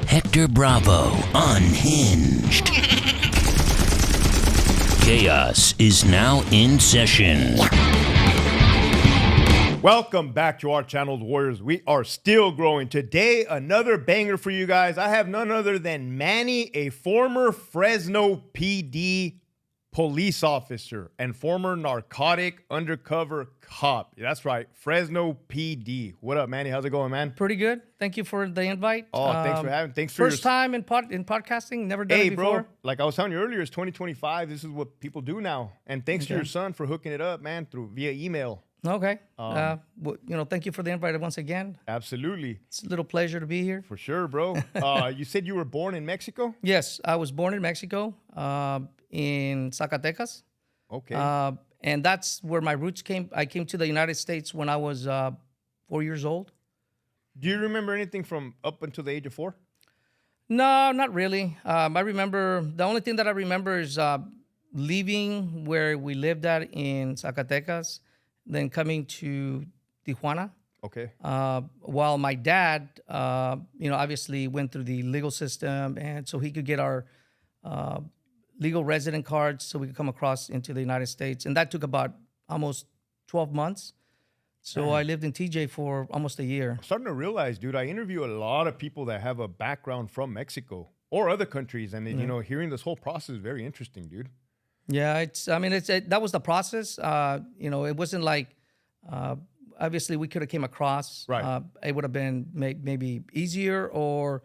Hector Bravo, unhinged. Chaos is now in session. Welcome back to our channel, Warriors. We are still growing. Today, another banger for you guys. I have none other than Manny, a former Fresno PD police officer and former narcotic undercover cop. That's right, Fresno PD. What up, Manny? How's it going, man? Pretty good. Thank you for the invite. Oh, thanks for having. Thanks for first time in podcasting. Never done it before. Bro. Like I was telling you earlier, it's 2025. This is what people do now. And thanks to your son for hooking it up, man, via email. Okay. Thank you for the invite once again. Absolutely. It's a little pleasure to be here. For sure, bro. You said you were born in Mexico? Yes, I was born in Mexico, in Zacatecas. Okay. And that's where my roots came. I came to the United States when I was 4 years old. Do you remember anything from up until the age of 4? No, not really. I remember, the only thing that I remember is leaving where we lived at in Zacatecas, then coming to Tijuana. Okay. While my dad, obviously went through the legal system, and so he could get our legal resident cards so we could come across into the United States. And that took about almost 12 months. So I lived in TJ for almost a year. I'm starting to realize, dude, I interview a lot of people that have a background from Mexico or other countries. And, hearing this whole process is very interesting, dude. Yeah, that was the process. It wasn't like, obviously we could have came across. Right. It would have been maybe easier or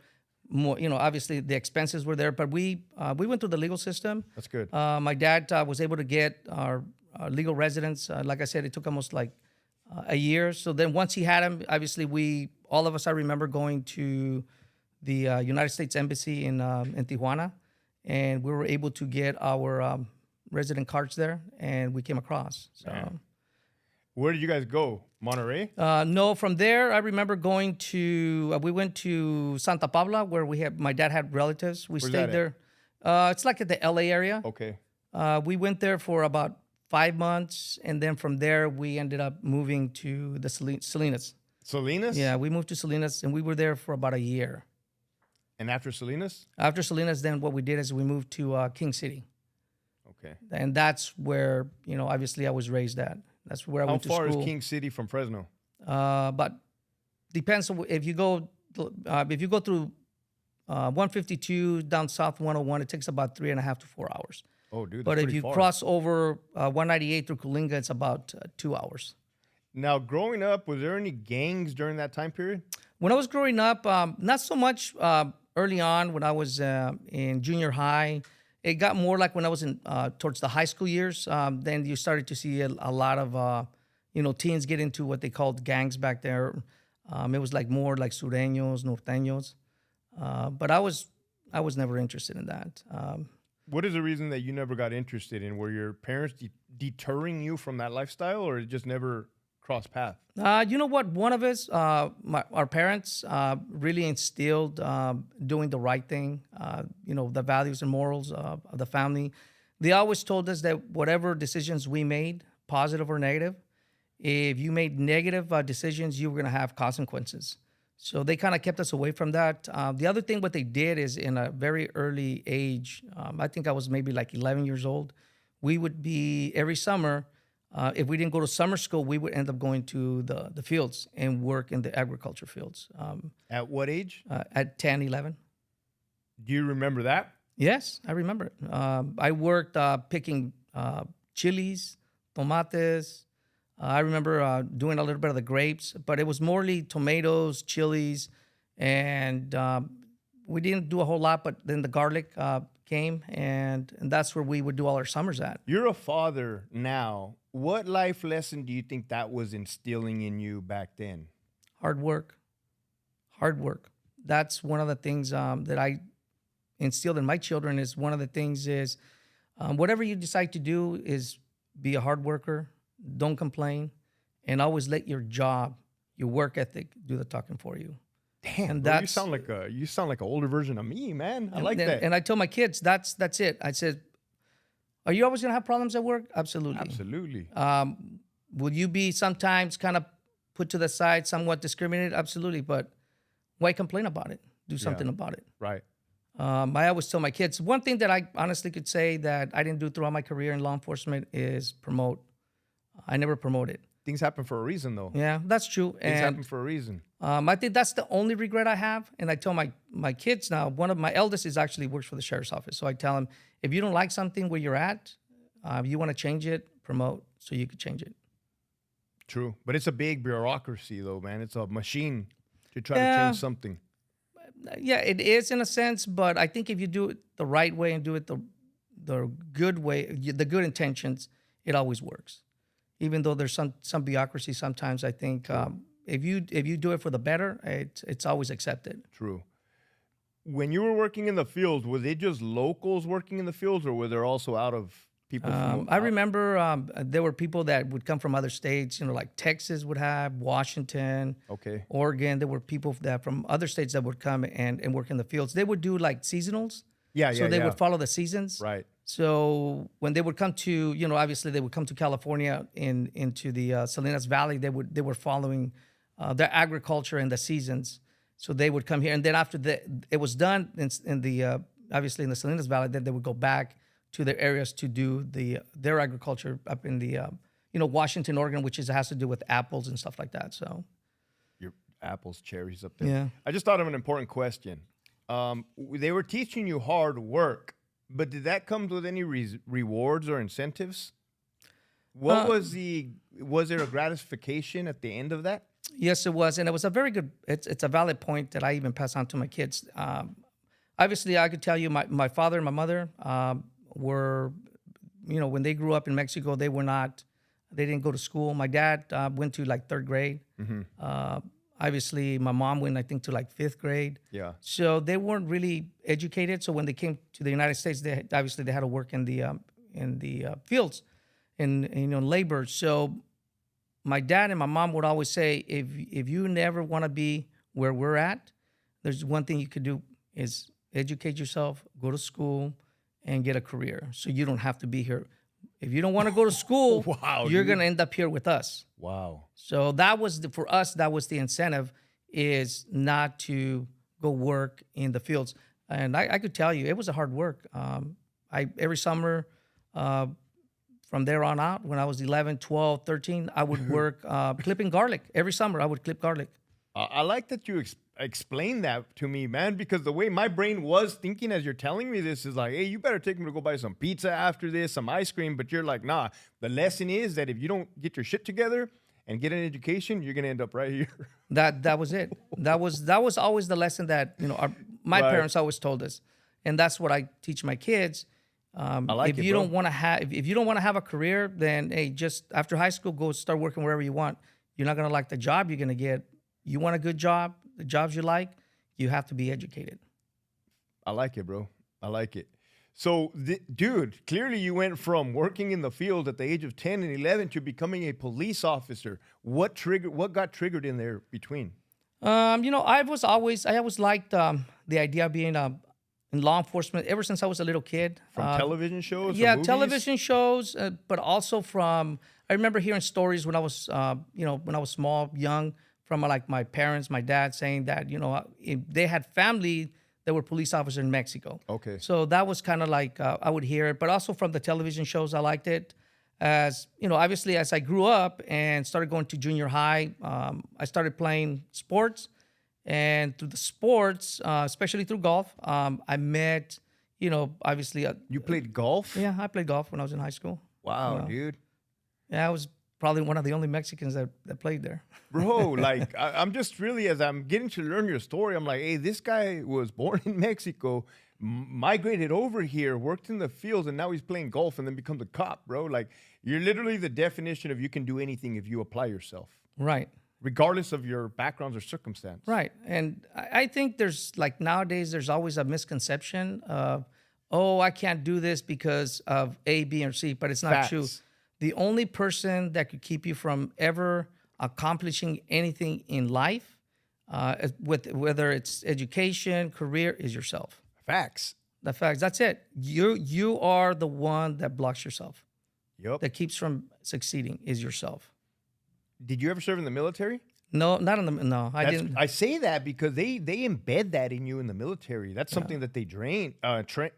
more, obviously the expenses were there, but we went through the legal system. That's good. My dad was able to get our legal residence. Like I said, it took almost like a year. So then once he had him, obviously all of us, I remember going to the United States Embassy in Tijuana, and we were able to get our resident cards there, and we came across. So, where did you guys go? Monterrey? No, from there I remember going to. We went to Santa Paula, where my dad had relatives. We stayed there. It's like at the LA area. Okay. We went there for about 5 months, and then from there we ended up moving to the Salinas. Salinas? Yeah, we moved to Salinas, and we were there for about a year. And after Salinas? After Salinas, then what we did is we moved to King City. Okay. And that's where, obviously I was raised at. That's where I went to school. How far is King City from Fresno? But depends on if you go through 152 down south 101, it takes about 3.5 to 4 hours. Oh, dude, that's but if you far. cross over 198 through Coalinga, it's about 2 hours. Now, growing up, was there any gangs during that time period? When I was growing up, not so much early on when I was in junior high. It got more like when I was in towards the high school years. Then you started to see a lot of, teens get into what they called gangs back there. It was like more like sureños, norteños. But I was never interested in that. What is the reason that you never got interested in? Were your parents deterring you from that lifestyle, or it just never crossed path? You know what? One of us, our parents, really instilled doing the right thing. The values and morals of the family. They always told us that whatever decisions we made, positive or negative, if you made negative decisions, you were going to have consequences. So they kind of kept us away from that. The other thing, what they did is in a very early age, I think I was maybe like 11 years old, we would be every summer. If we didn't go to summer school, we would end up going to the fields and work in the agriculture fields. At what age? At 10, 11. Do you remember that? Yes, I remember it. I worked picking chilies, tomates. I remember doing a little bit of the grapes, but it was morely tomatoes, chilies, and we didn't do a whole lot, but then the garlic came, and that's where we would do all our summers at. You're a father now. What life lesson do you think that was instilling in you back then? Hard work. Hard work. That's one of the things that I instilled in my children. Is one of the things is whatever you decide to do is be a hard worker. Don't complain, and always let your job, your work ethic, do the talking for you. Damn, and bro, you sound like an older version of me, man. I like that. And I tell my kids, that's it. I said, are you always gonna have problems at work? Absolutely. Absolutely. Will you be sometimes kind of put to the side, somewhat discriminated? Absolutely. But why complain about it? do something about it. Right. I always tell my kids, one thing that I honestly could say that I didn't do throughout my career in law enforcement is promote. I never promoted. Things happen for a reason, though. Yeah, that's true. Things happen for a reason. I think that's the only regret I have. And I tell my kids now, one of my eldest is actually works for the sheriff's office. So I tell him, if you don't like something where you're at, you want to change it, promote so you could change it. True. But it's a big bureaucracy, though, man. It's a machine to try to change something. Yeah, it is in a sense. But I think if you do it the right way and do it the good way, the good intentions, it always works. Even though there's some bureaucracy sometimes, I think if you do it for the better, it's always accepted. True. When you were working in the field, were they just locals working in the fields, or were there also out of people? I remember there were people that would come from other states. Like Texas would have, Washington, Oregon. There were people that from other states that would come and work in the fields. They would do like seasonals. So they would follow the seasons. Right. So when they would come to, obviously they would come to California into the Salinas Valley, they were following their agriculture and the seasons. So they would come here, and then after it was done in the obviously in the Salinas Valley, then they would go back to their areas to do their agriculture up in the Washington, Oregon, which has to do with apples and stuff like that. So your apples, cherries up there. Yeah. I just thought of an important question. They were teaching you hard work. But did that come with any rewards or incentives? What was there a gratification at the end of that? Yes, it was. And it was a very good, it's a valid point that I even pass on to my kids. Obviously, I could tell you my father and my mother were, when they grew up in Mexico, they didn't go to school. My dad went to like 3rd grade. Mm-hmm. Obviously, my mom went, I think, to like 5th grade. Yeah. So they weren't really educated. So when they came to the United States, they had to work in the fields, in labor. So my dad and my mom would always say, if you never want to be where we're at, there's one thing you could do is educate yourself, go to school, and get a career. So you don't have to be here. If you don't want to go to school, you're going to end up here with us. Wow. So that was for us, that was the incentive, is not to go work in the fields. And I could tell you, it was a hard work. Every summer, from there on out, when I was 11, 12, 13, I would work clipping garlic. Every summer, I would clip garlic. I like that you explain that to me, man, because the way my brain was thinking as you're telling me this is like, hey, you better take me to go buy some pizza after this, some ice cream. But you're like, nah, the lesson is that if you don't get your shit together and get an education, you're going to end up right here. That was it. That was always the lesson that, my parents always told us. And that's what I teach my kids. If you don't want to have a career, then hey, just after high school, go start working wherever you want. You're not going to like the job you're going to get. You want a good job, the jobs you like, you have to be educated. I like it, bro. I like it. So, dude, clearly you went from working in the field at the age of 10 and 11 to becoming a police officer. What got triggered in there between? I always liked the idea of being in law enforcement ever since I was a little kid. From television shows? Yeah, movies? Television shows, but also I remember hearing stories when I was, when I was small, young, from like my parents, my dad saying that, they had family that were police officers in Mexico. Okay. So that was kind of like, I would hear it, but also from the television shows, I liked it. As, obviously as I grew up and started going to junior high, I started playing sports. And through the sports, especially through golf, I met, obviously. You played golf? Yeah, I played golf when I was in high school. Wow, dude. Yeah, I was probably one of the only Mexicans that played there. Bro, like, I'm just really, as I'm getting to learn your story, I'm like, hey, this guy was born in Mexico, migrated over here, worked in the fields, and now he's playing golf and then becomes a cop, bro. Like, you're literally the definition of you can do anything if you apply yourself. Right. Regardless of your backgrounds or circumstance. Right. And I think there's, like, nowadays, there's always a misconception of, I can't do this because of A, B, or C, but it's not true. The only person that could keep you from ever accomplishing anything in life, whether it's education, career, is yourself. Facts. The facts. That's it. You are the one that blocks yourself. Yep. That keeps from succeeding is yourself. Did you ever serve in the military? No, not in the no. I That's, didn't. I say that because they embed that in you in the military. That's something that they embed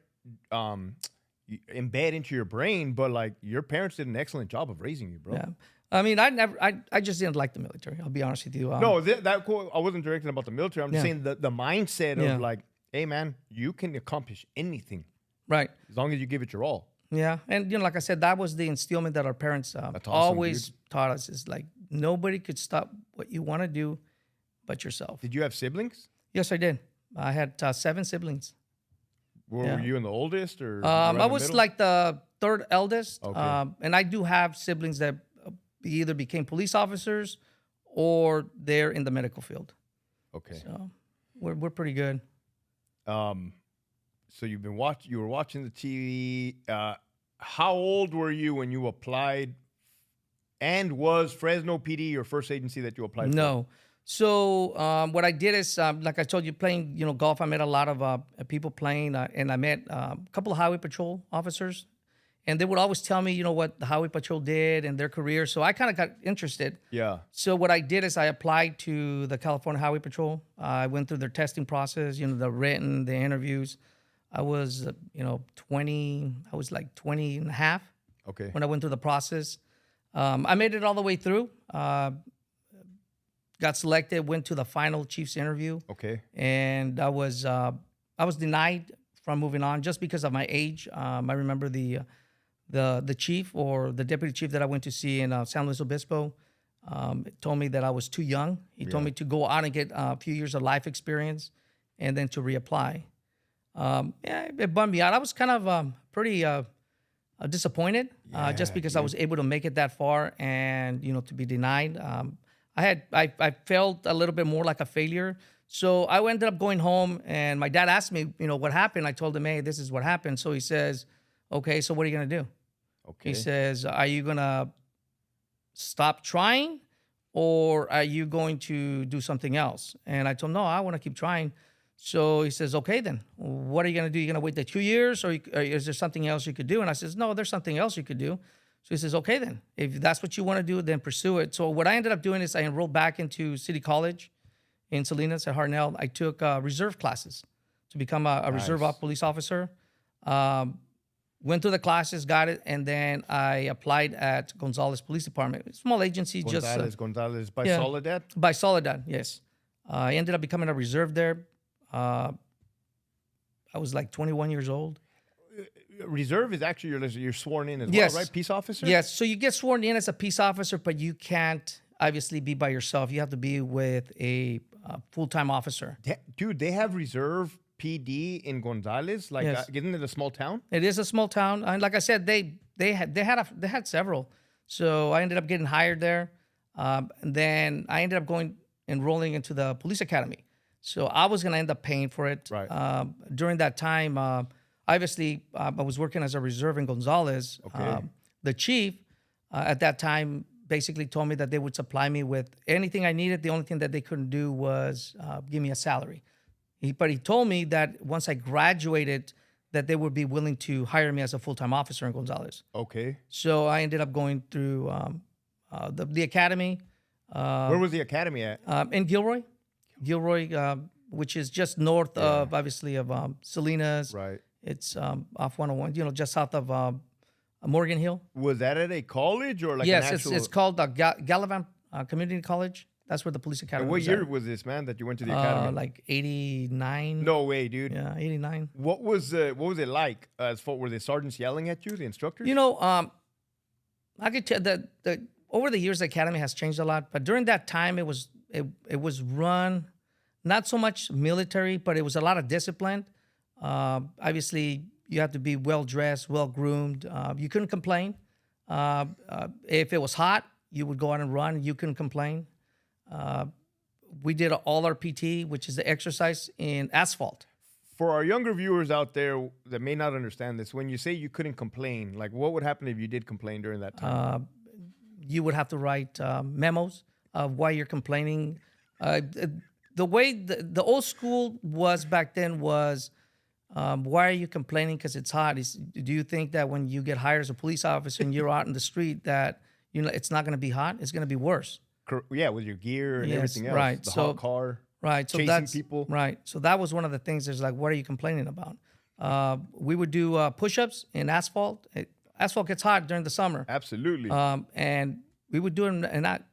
into your brain. But like your parents did an excellent job of raising you, bro. Yeah. I mean, I just didn't like the military. I'll be honest with you. No, that quote, I wasn't directing about the military. I'm just Yeah. saying the mindset Yeah. of like, hey man, you can accomplish anything Right. as long as you give it your all. Yeah. And, like I said, that was the instillment that our parents awesome, always taught us is like, nobody could stop what you want to do but yourself. Did you have siblings? Yes, I did. I had 7 siblings. Were you in the oldest or? I was like the third eldest. Okay. And I do have siblings that either became police officers or they're in the medical field. Okay. So we're pretty good. So you were watching the TV. How old were you when you applied? And was Fresno PD your first agency that you applied for? No. So what I did is, like I told you, playing golf. I met a lot of people playing, and I met a couple of highway patrol officers, and they would always tell me, what the highway patrol did and their career. So I kind of got interested. Yeah. So what I did is I applied to the California Highway Patrol. I went through their testing process, the written, the interviews. I was, 20. I was like 20 and a half. Okay. When I went through the process. I made it all the way through. Got selected, went to the final chief's interview. Okay. And I was denied from moving on just because of my age. I remember the chief or the deputy chief that I went to see in San Luis Obispo told me that I was too young. He told me to go out and get a few years of life experience and then to reapply. It bummed me out. I was kind of pretty disappointed just because I was able to make it that far and, to be denied. I felt a little bit more like a failure. So I ended up going home and my dad asked me, what happened? I told him, hey, this is what happened. So he says, okay, so what are you going to do? Okay. He says, are you going to stop trying or are you going to do something else? And I told him, no, I want to keep trying. So he says, okay, then what are you going to do? You're going to wait the 2 years or is there something else you could do? And I says, no, there's something else you could do. So he says, okay, then if that's what you want to do, then pursue it. So what I ended up doing is I enrolled back into City College in Salinas at Hartnell. I took reserve classes to become a reserve police officer. Went through the classes, got it, and then I applied at Gonzales Police Department. Small agency, Gonzales by Soledad? By Soledad, yes. I ended up becoming a reserve there. I was like 21 years old. Reserve is actually you're sworn in as Yes. well, right? Peace officer? Yes. So you get sworn in as a peace officer, but you can't obviously be by yourself. You have to be with a full-time officer. Dude, they have reserve PD in Gonzales. Like, Yes. isn't it a small town? It is a small town, and like I said, they had several. So I ended up getting hired there. And then I ended up enrolling into the police academy. So I was going to end up paying for it. Right. During that time, obviously, I was working as a reserve in Gonzales. Okay. The chief at that time basically told me that they would supply me with anything I needed. The only thing that they couldn't do was give me a salary. But he told me that once I graduated, that they would be willing to hire me as a full-time officer in Gonzales. Okay. So I ended up going through the academy. Where was the academy at? In Gilroy, which is just north of, obviously, of Salinas. Right. It's off 101, just south of Morgan Hill. Was that at a college or like Yes, an actual... it's called Gallivan Community College. That's where the police academy And what was year at. was this, man, that you went to the academy? Like 89. No way, dude. Yeah, 89. What was it like? Were the sergeants yelling at you, the instructors? I could tell that over the years the academy has changed a lot, but during that time it was run not so much military, but it was a lot of discipline. Obviously, you have to be well dressed, well groomed. You couldn't complain. If it was hot, you would go out and run. You couldn't complain. We did all our PT, which is the exercise in asphalt. For our younger viewers out there that may not understand this, when you say you couldn't complain, like what would happen if you did complain during that time? You would have to write memos of why you're complaining. The way the old school was back then was, why are you complaining because it's hot? Do you think that when you get hired as a police officer and you're out in the street that it's not going to be hot? It's going to be worse. with your gear and Yes, everything else. right. The So- hot car. Right. So Chasing that's people. Right. So that was one of the things. There's like, what are you complaining about? We would do push-ups in asphalt. Asphalt gets hot during the summer. Absolutely. And we would do it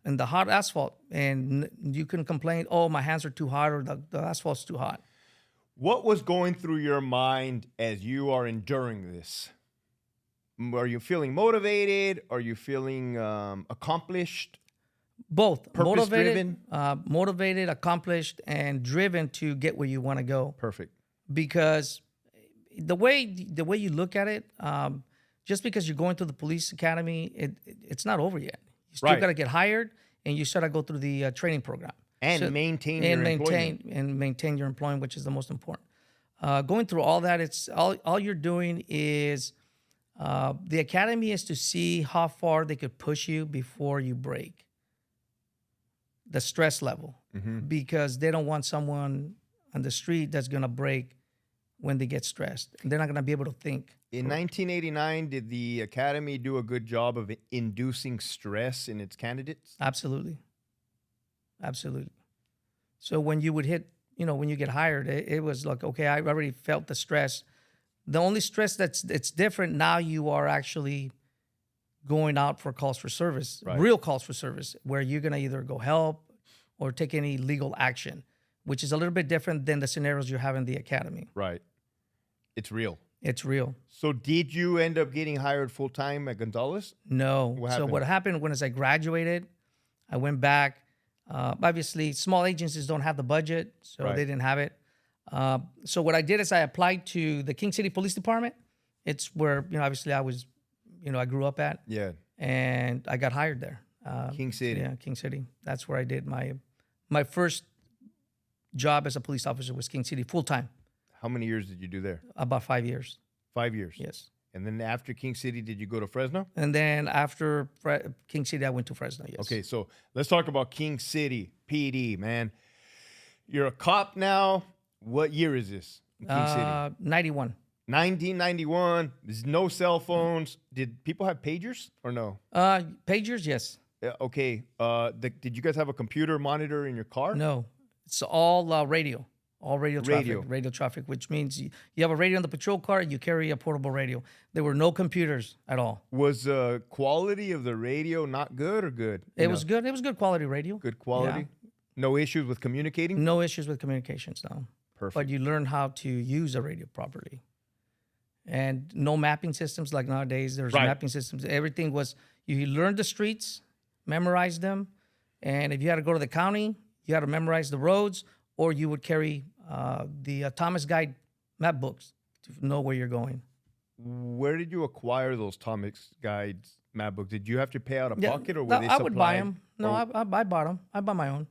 in the hot asphalt, and you couldn't complain, oh, my hands are too hot or the asphalt's too hot. What was going through your mind as you are enduring this? Are you feeling motivated? Are you feeling accomplished? Both. Purpose-driven? Motivated, accomplished, and driven to get where you want to go. Perfect. Because the way you look at it, just because you're going through the police academy, it's not over yet. You still Right. got to get hired, and you still got to go through the training program. And maintain your employment. And maintain your employment, which is the most important. Going through all that, it's all you're doing is the academy is to see how far they could push you before you break. The stress level, because they don't want someone on the street that's gonna break when they get stressed. They're not gonna be able to think. In 1989, did the academy do a good job of inducing stress in its candidates? Absolutely. So when you would hit, when you get hired, it was like, okay, I already felt the stress. The only stress it's different now, you are actually going out for calls for service, Right. real calls for service, where you're gonna either go help or take any legal action, which is a little bit different than the scenarios you have in the academy. Right. It's real. It's real. So did you end up getting hired full-time at Gonzalez? No. What So happened? what happened when as I graduated, I went back. Obviously, small agencies don't have the budget, so Right. they didn't have it. So what I did is I applied to the King City Police Department. It's where, obviously I was, I grew up at, Yeah. and I got hired there. King City. Yeah, King City. That's where I did my first job as a police officer was King City, full-time, How many years did you do there? about 5 years. 5 years. Yes. And then after King City, did you go to Fresno? And then after King City, I went to Fresno, yes. Okay, so let's talk about King City PD, man. You're a cop now. What year is this in King City? 91. 1991. There's no cell phones. Did people have pagers or no? Pagers, yes. Okay. Did you guys have a computer monitor in your car? No, it's all radio. All radio traffic, Radio. radio traffic, which means you have a radio in the patrol car, you carry a portable radio. There were no computers at all. Was the quality of the radio not good or good? It was good. It was good quality radio. Good quality? No issues with communicating? No issues with communications, no. Perfect. But you learn how to use a radio properly. And no mapping systems like nowadays. There's Right. mapping systems. Everything was, you learned the streets, memorized them. And if you had to go to the county, you had to memorize the roads, or you would carry the Thomas Guide map books to know where you're going. Where did you acquire those Thomas Guides map books? Did you have to pay out of Yeah, pocket or were no, they I would buy supplied? them. No, Or I bought them. I bought my own.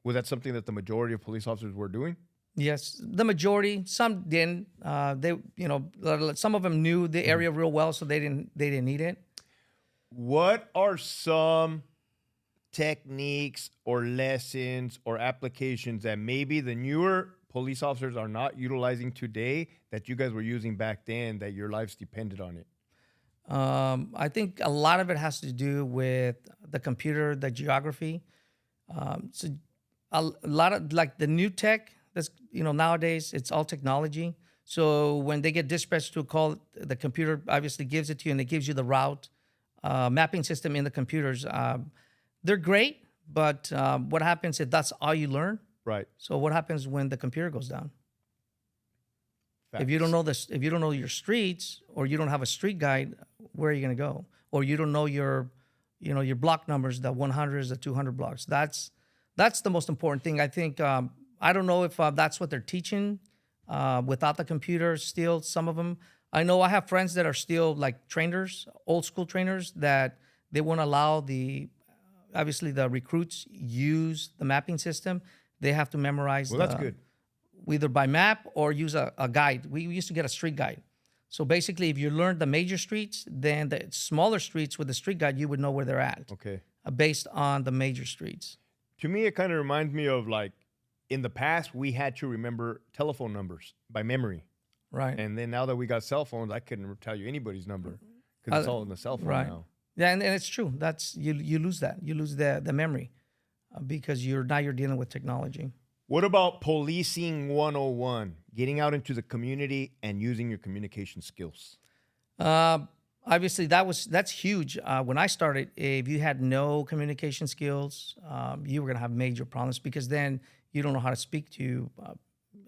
was that something that the majority of police officers were doing? Yes, the majority. Some didn't. Some of them knew the area real well, so they didn't need it. What are some techniques or lessons or applications that maybe the newer police officers are not utilizing today that you guys were using back then that your lives depended on it? I think a lot of it has to do with the computer, the geography. So a lot of like the new tech that's, nowadays it's all technology. So when they get dispatched to a call, the computer obviously gives it to you and it gives you the route mapping system in the computers. They're great, but what happens if that's all you learn? Right. So what happens when the computer goes down? Facts. If you don't know this, if you don't know your streets, or you don't have a street guide, where are you going to go? Or you don't know your block numbers, the 100s, the 200 blocks. That's the most important thing. I think I don't know if that's what they're teaching without the computer. Still, some of them. I know I have friends that are still like trainers, old school trainers, that they won't allow obviously the recruits use the mapping system. They have to memorize. Well, that's good. Either by map or use a guide. We used to get a street guide. So basically, if you learned the major streets, then the smaller streets with the street guide, you would know where they're at Okay. based on the major streets. To me, it kind of reminds me of like in the past, we had to remember telephone numbers by memory. Right. And then now that we got cell phones, I couldn't tell you anybody's number because it's all in the cell phone right. now. Yeah, and it's true. That's you lose that. You lose the memory because you're dealing with technology. What about policing 101? Getting out into the community and using your communication skills. Uh, Obviously, that's huge. When I started, if you had no communication skills, you were gonna have major problems because then you don't know how to speak to,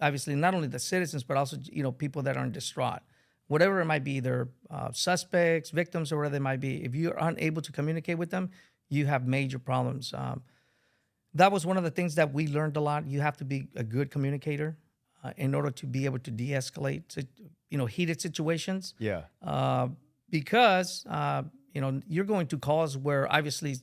obviously, not only the citizens but also people that are distraught, whatever it might be, either suspects, victims, or whatever they might be. If you're unable to communicate with them, you have major problems. That was one of the things that we learned a lot. You have to be a good communicator in order to be able to de-escalate, heated situations. Yeah. Because you're going to calls where obviously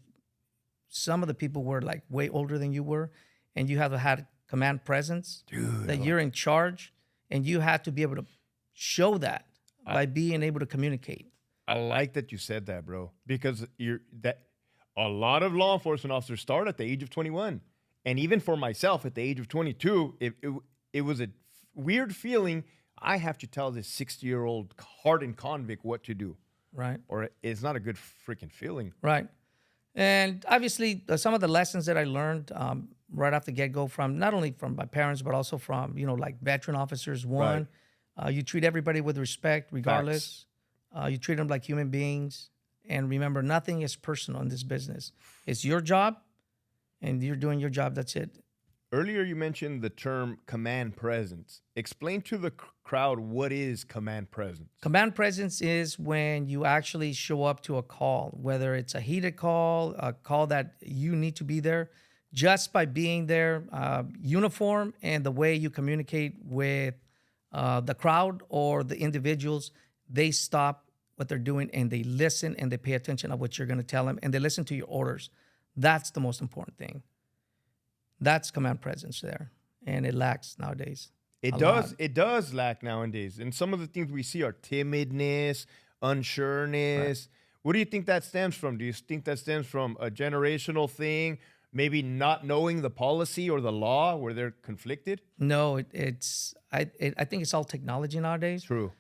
some of the people were like way older than you were, and you have to have command presence. Dude, that you're in charge, and you have to be able to show that by being able to communicate. I like that you said that, bro, because a lot of law enforcement officers start at the age of 21, and even for myself at the age of 22, it was a weird feeling. I have to tell this 60-year-old hardened convict what to do. Right. Or it's not a good freaking feeling. Right. And obviously, some of the lessons that I learned right off the get-go from not only from my parents, but also from, like veteran officers. One, you treat everybody with respect, regardless. You treat them like human beings. And remember, nothing is personal in this business. It's your job, and you're doing your job. That's it. Earlier, you mentioned the term command presence. Explain to the crowd what is command presence. Command presence is when you actually show up to a call, whether it's a heated call, a call that you need to be there. Just by being there, uniform, and the way you communicate with the crowd or the individuals, they stop what they're doing and they listen and they pay attention to what you're going to tell them and they listen to your orders. That's the most important thing. That's command presence there, and it lacks nowadays. It does lack nowadays, and some of the things we see are timidness, unsureness. Right. What do you think that stems from? Do you think that stems from a generational thing, maybe not knowing the policy or the law where they're conflicted? No, I think it's all technology nowadays. True.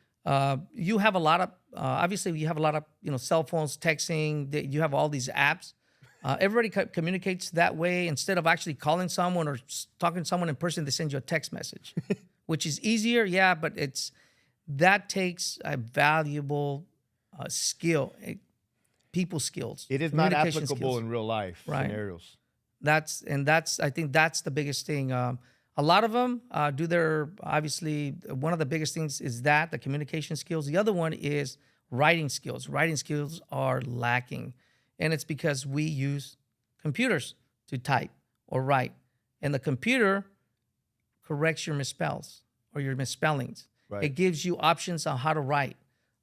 You have a lot of obviously you have a lot of cell phones, texting. You have all these apps. Everybody communicates that way. Instead of actually calling someone or talking to someone in person, they send you a text message, which is easier, yeah, but that takes a valuable skill, people skills. It is not applicable in real life scenarios. I think that's the biggest thing. A lot of them obviously, one of the biggest things is the communication skills. The other one is writing skills. Writing skills are lacking. And it's because we use computers to type or write. And the computer corrects your misspells or your misspellings. Right. It gives you options on how to write.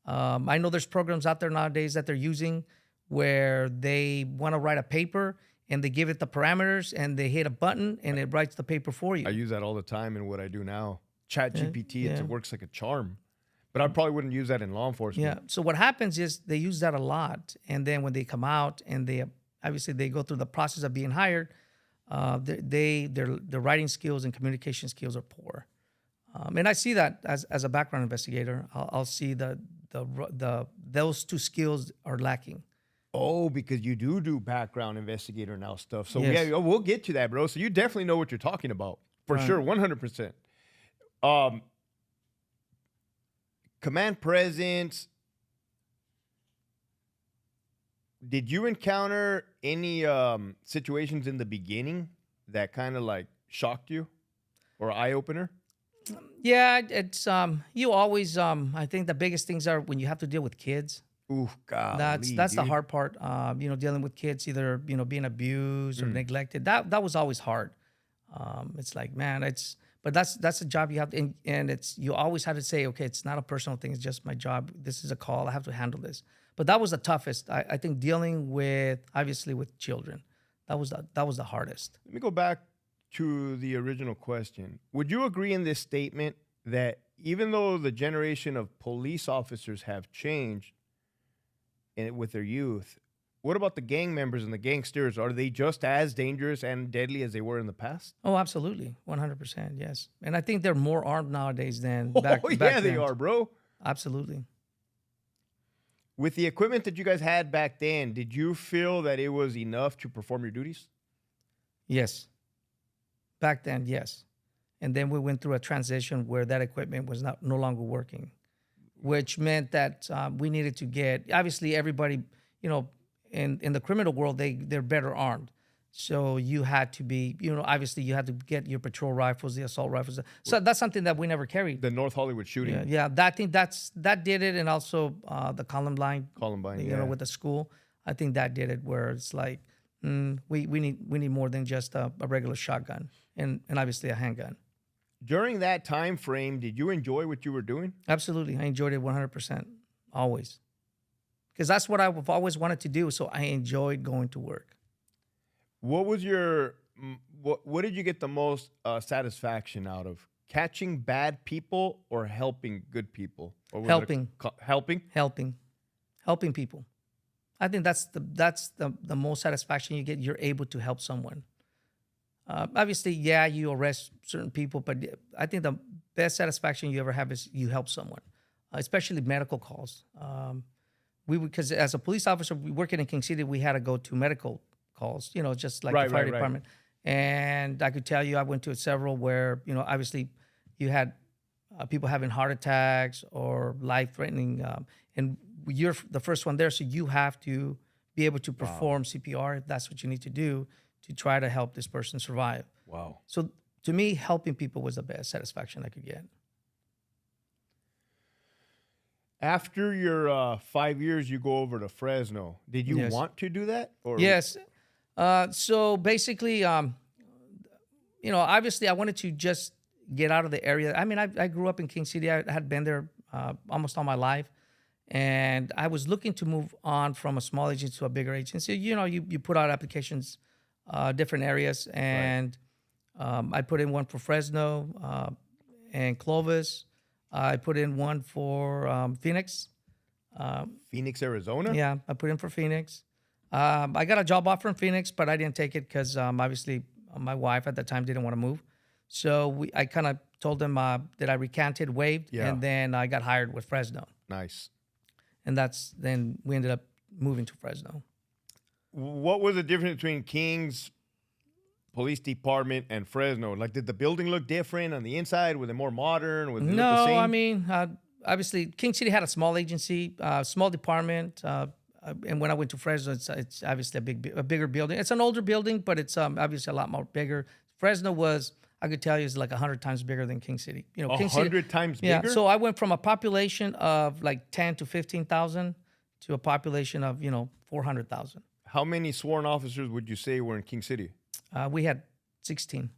I know there's programs out there nowadays that they're using where they want to write a paper and they give it the parameters and they hit a button and it writes the paper for you. I use that all the time in what I do now. ChatGPT, it works like a charm. But I probably wouldn't use that in law enforcement. Yeah. So what happens is they use that a lot, and then when they come out and they go through the process of being hired, their writing skills and communication skills are poor. And I see that as a background investigator. I'll see those two skills are lacking. Oh, because you do background investigator now stuff. So yes. Yeah, we'll get to that, bro. So you definitely know what you're talking about for sure, 100%. Command presence. Did you encounter any situations in the beginning that kind of like shocked you or eye opener? Yeah, it's you always I think the biggest things are when you have to deal with kids. Ooh, God. That's the hard part. Dealing with kids, either being abused or neglected. That was always hard. It's like, man, but that's a job you have to, and you always have to say, okay, it's not a personal thing. It's just my job. This is a call. I have to handle this. But that was the toughest. I think dealing with children. That was the hardest. Let me go back to the original question. Would you agree in this statement that even though the generation of police officers have changed with their youth, what about the gang members and the gangsters? Are they just as dangerous and deadly as they were in the past? Oh, absolutely. 100%, yes. And I think they're more armed nowadays than back then. They are, bro. Absolutely. With the equipment that you guys had back then, did you feel that it was enough to perform your duties? Yes. Back then, yes. And then we went through a transition where that equipment was no longer working, which meant that we needed to get, obviously everybody, in the criminal world, they're better armed. So you had to be, obviously you had to get your patrol rifles, the assault rifles. So that's something that we never carried. The North Hollywood shooting. Yeah, I think that did it. And also the Columbine, with the school. I think that did it, where it's like, we need more than just a regular shotgun and obviously a handgun. During that time frame, did you enjoy what you were doing? Absolutely. I enjoyed it 100%, always. Because that's what I've always wanted to do, so I enjoyed going to work. What was what did you get the most satisfaction out of? Catching bad people or helping good people? Or was helping. Helping people. I think that's the most satisfaction you get. You're able to help someone. Obviously, yeah, you arrest certain people, but I think the best satisfaction you ever have is you help someone, especially medical calls. Because as a police officer, working in King City, we had to go to medical calls, just like the fire department. And I could tell you, I went to several where, obviously you had people having heart attacks or life-threatening, and you're the first one there, so you have to be able to perform CPR if that's what you need to do to try to help this person survive. Wow. So to me, helping people was the best satisfaction I could get. After your 5 years, you go over to Fresno. Did you want to do that? Or? Yes. So basically, obviously I wanted to just get out of the area. I mean, I grew up in King City. I had been there almost all my life. And I was looking to move on from a small agency to a bigger agency. You put out applications, different areas. And I put in one for Fresno and Clovis. I put in one for Phoenix. Phoenix, Arizona? Yeah, I put in for Phoenix. I got a job offer in Phoenix, but I didn't take it because obviously my wife at the time didn't want to move. So I kind of told them that I recanted, waived, and then I got hired with Fresno. Nice. And then we ended up moving to Fresno. What was the difference between King's police department and Fresno? Like, did the building look different on the inside? Was it more modern? Was it look the same? I mean, obviously, King City had a small agency, small department. And when I went to Fresno, it's obviously a bigger building. It's an older building, but it's obviously a lot more bigger. Fresno was, I could tell you, is like 100 times bigger than King City. King 100 times bigger? Yeah, so I went from a population of like 10 to 15,000 to a population of, 400,000. How many sworn officers would you say were in King City? We had 16.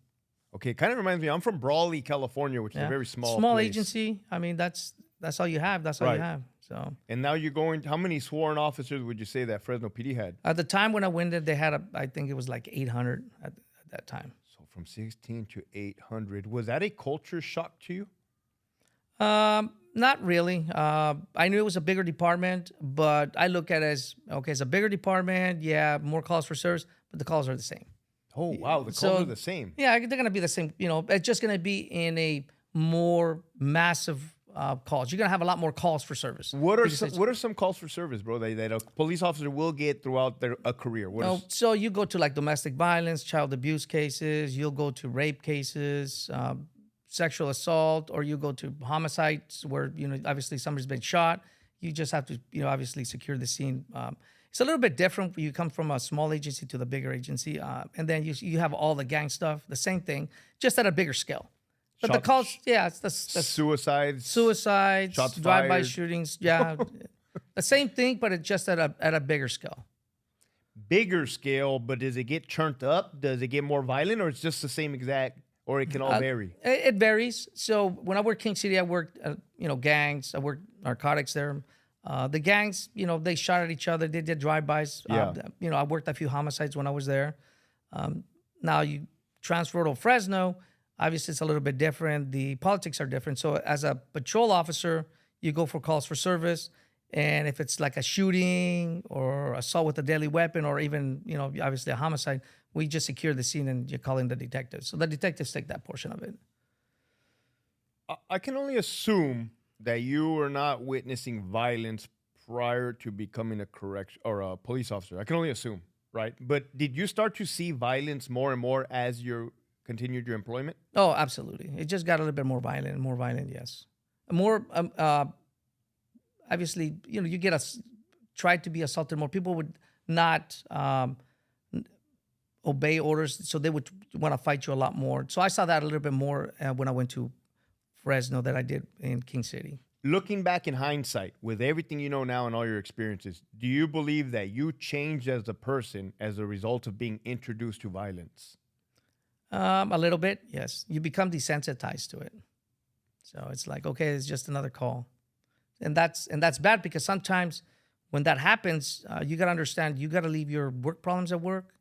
Okay, it kind of reminds me, I'm from Brawley, California, which is a very small place. Agency. I mean, that's all you have. That's all you have. So. And now you're going, how many sworn officers would you say that Fresno PD had? At the time when I went there, they had, I think it was like 800 at that time. So from 16 to 800. Was that a culture shock to you? Not really. I knew it was a bigger department, but I look at it as, okay, it's a bigger department. Yeah, more calls for service, but the calls are the same. Oh, wow. The calls are the same. Yeah, they're going to be the same. It's just going to be in a more massive calls. You're going to have a lot more calls for service. What are some calls for service, bro, that a police officer will get throughout a career? So you go to like domestic violence, child abuse cases. You'll go to rape cases, sexual assault, or you go to homicides where, obviously somebody's been shot. You just have to, obviously secure the scene. It's a little bit different when you come from a small agency to the bigger agency. And then you have all the gang stuff, the same thing, just at a bigger scale. But the calls, it's the suicides, shots drive-by shootings, the same thing, but it's just at a bigger scale. Bigger scale, but does it get churned up? Does it get more violent, or it's just the same exact, or it can all vary? It varies. So when I worked King City, I worked, gangs. I worked narcotics there. The gangs, they shot at each other. They did drive-bys. I worked a few homicides when I was there. Now you transfer to Fresno. Obviously, it's a little bit different. The politics are different. So as a patrol officer, you go for calls for service. And if it's like a shooting or assault with a deadly weapon or even, obviously a homicide, we just secure the scene and you're calling the detectives. So the detectives take that portion of it. I can only assume that you are not witnessing violence prior to becoming a police officer? I can only assume, right? But did you start to see violence more and more as you continued your employment? Oh, absolutely. It just got a little bit more violent, yes. More, obviously, you get tried to be assaulted more. People would not obey orders, so they would want to fight you a lot more. So I saw that a little bit more when I went to Fresno than I did in King City. Looking back in hindsight, with everything you know now and all your experiences, do you believe that you changed as a person as a result of being introduced to violence? A little bit, yes. You become desensitized to it. So it's like, okay, it's just another call. And that's bad because sometimes when that happens, you got to understand, you got to leave your work problems at work.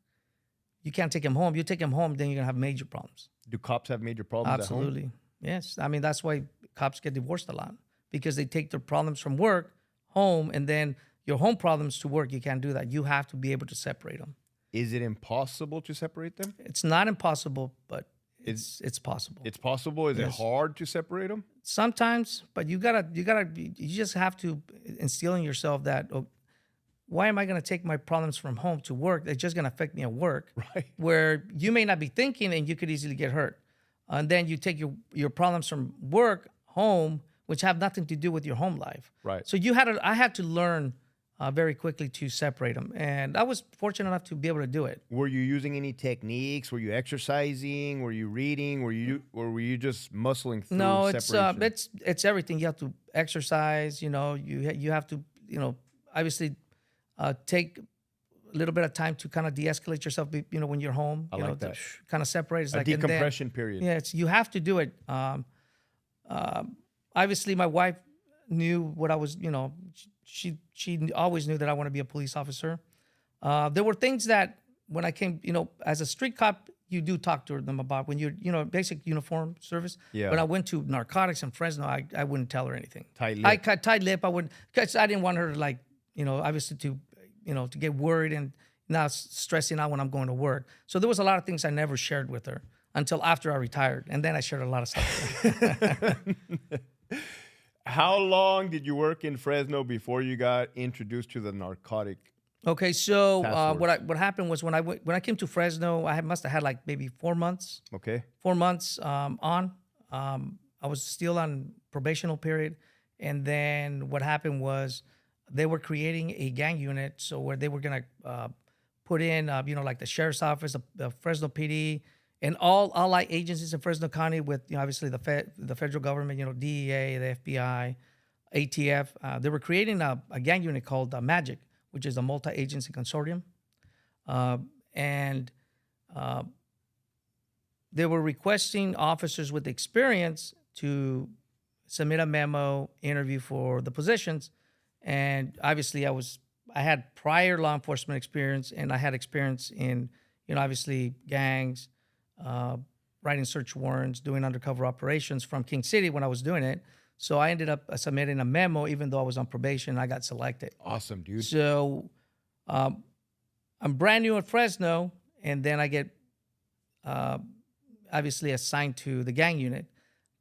You can't take them home. You take them home, then you're going to have major problems. Do cops have major problems Absolutely. at home? Yes. I mean, that's why cops get divorced a lot, because they take their problems from work home, and then your home problems to work. You can't do that. You have to be able to separate them. Is it impossible to separate them? It's not impossible, but it's possible. It's possible. Is it hard to separate them? Sometimes, but you just have to instill in yourself that, why am I going to take my problems from home to work? It's just going to affect me at work, right? Where you may not be thinking and you could easily get hurt. And then you take your problems from work home, which have nothing to do with your home life. Right. So I had to learn very quickly to separate them. And I was fortunate enough to be able to do it. Were you using any techniques? Were you exercising? Were you reading? Or were you just muscling through separation? No, it's everything. You have to exercise, you have to, obviously take a little bit of time to kind of de-escalate yourself, when you're home. I like that. Kind of separate. It's a decompression period. Yeah, you have to do it. Obviously, my wife knew what I was, she always knew that I want to be a police officer. There were things that when I came, as a street cop, you do talk to them about when you're, basic uniform service. Yeah. When I went to Narcotics in Fresno, I wouldn't tell her anything. Tight lip. I cut tight lip. I wouldn't, because I didn't want her to obviously to get worried and not stressing out when I'm going to work. So there was a lot of things I never shared with her until after I retired. And then I shared a lot of stuff with her. How long did you work in Fresno before you got introduced to the narcotic? Okay, so what happened was when I came to Fresno, I must have had like maybe 4 months. Okay. 4 months on. I was still on probational period, and then what happened was they were creating a gang unit, so where they were gonna put in, like the sheriff's office, the Fresno PD, and all allied agencies in Fresno County with, obviously the federal government, DEA, the FBI, ATF. They were creating a gang unit called Magic, which is a multi-agency consortium. And they were requesting officers with experience to submit a memo, interview for the positions. And obviously I had prior law enforcement experience, and I had experience in, obviously gangs, writing search warrants, doing undercover operations from King City when I was doing it. So I ended up submitting a memo, even though I was on probation, and I got selected. Awesome, dude. So I'm brand new at Fresno, and then I get obviously assigned to the gang unit.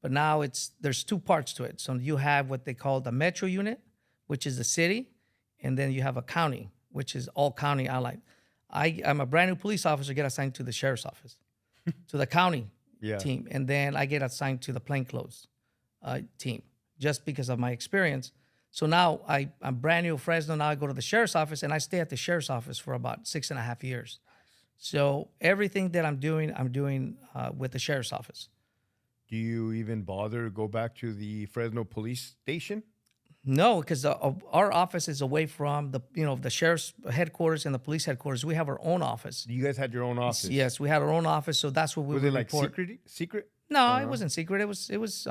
But now there's two parts to it. So you have what they call the metro unit, which is the city, and then you have a county, which is all county allied. I'm a brand new police officer, get assigned to the sheriff's office, to the county team, and then I get assigned to the plainclothes team, just because of my experience. So now I'm brand new at Fresno. Now I go to the sheriff's office, and I stay at the sheriff's office for about 6.5 years. So everything that I'm doing with the sheriff's office. Do you even bother to go back to the Fresno police station? No, because our office is away from the sheriff's headquarters and the police headquarters. We have our own office. You guys had your own office? Yes, we had our own office, so that's what we would report. Was it like secret? No, it wasn't secret. It was.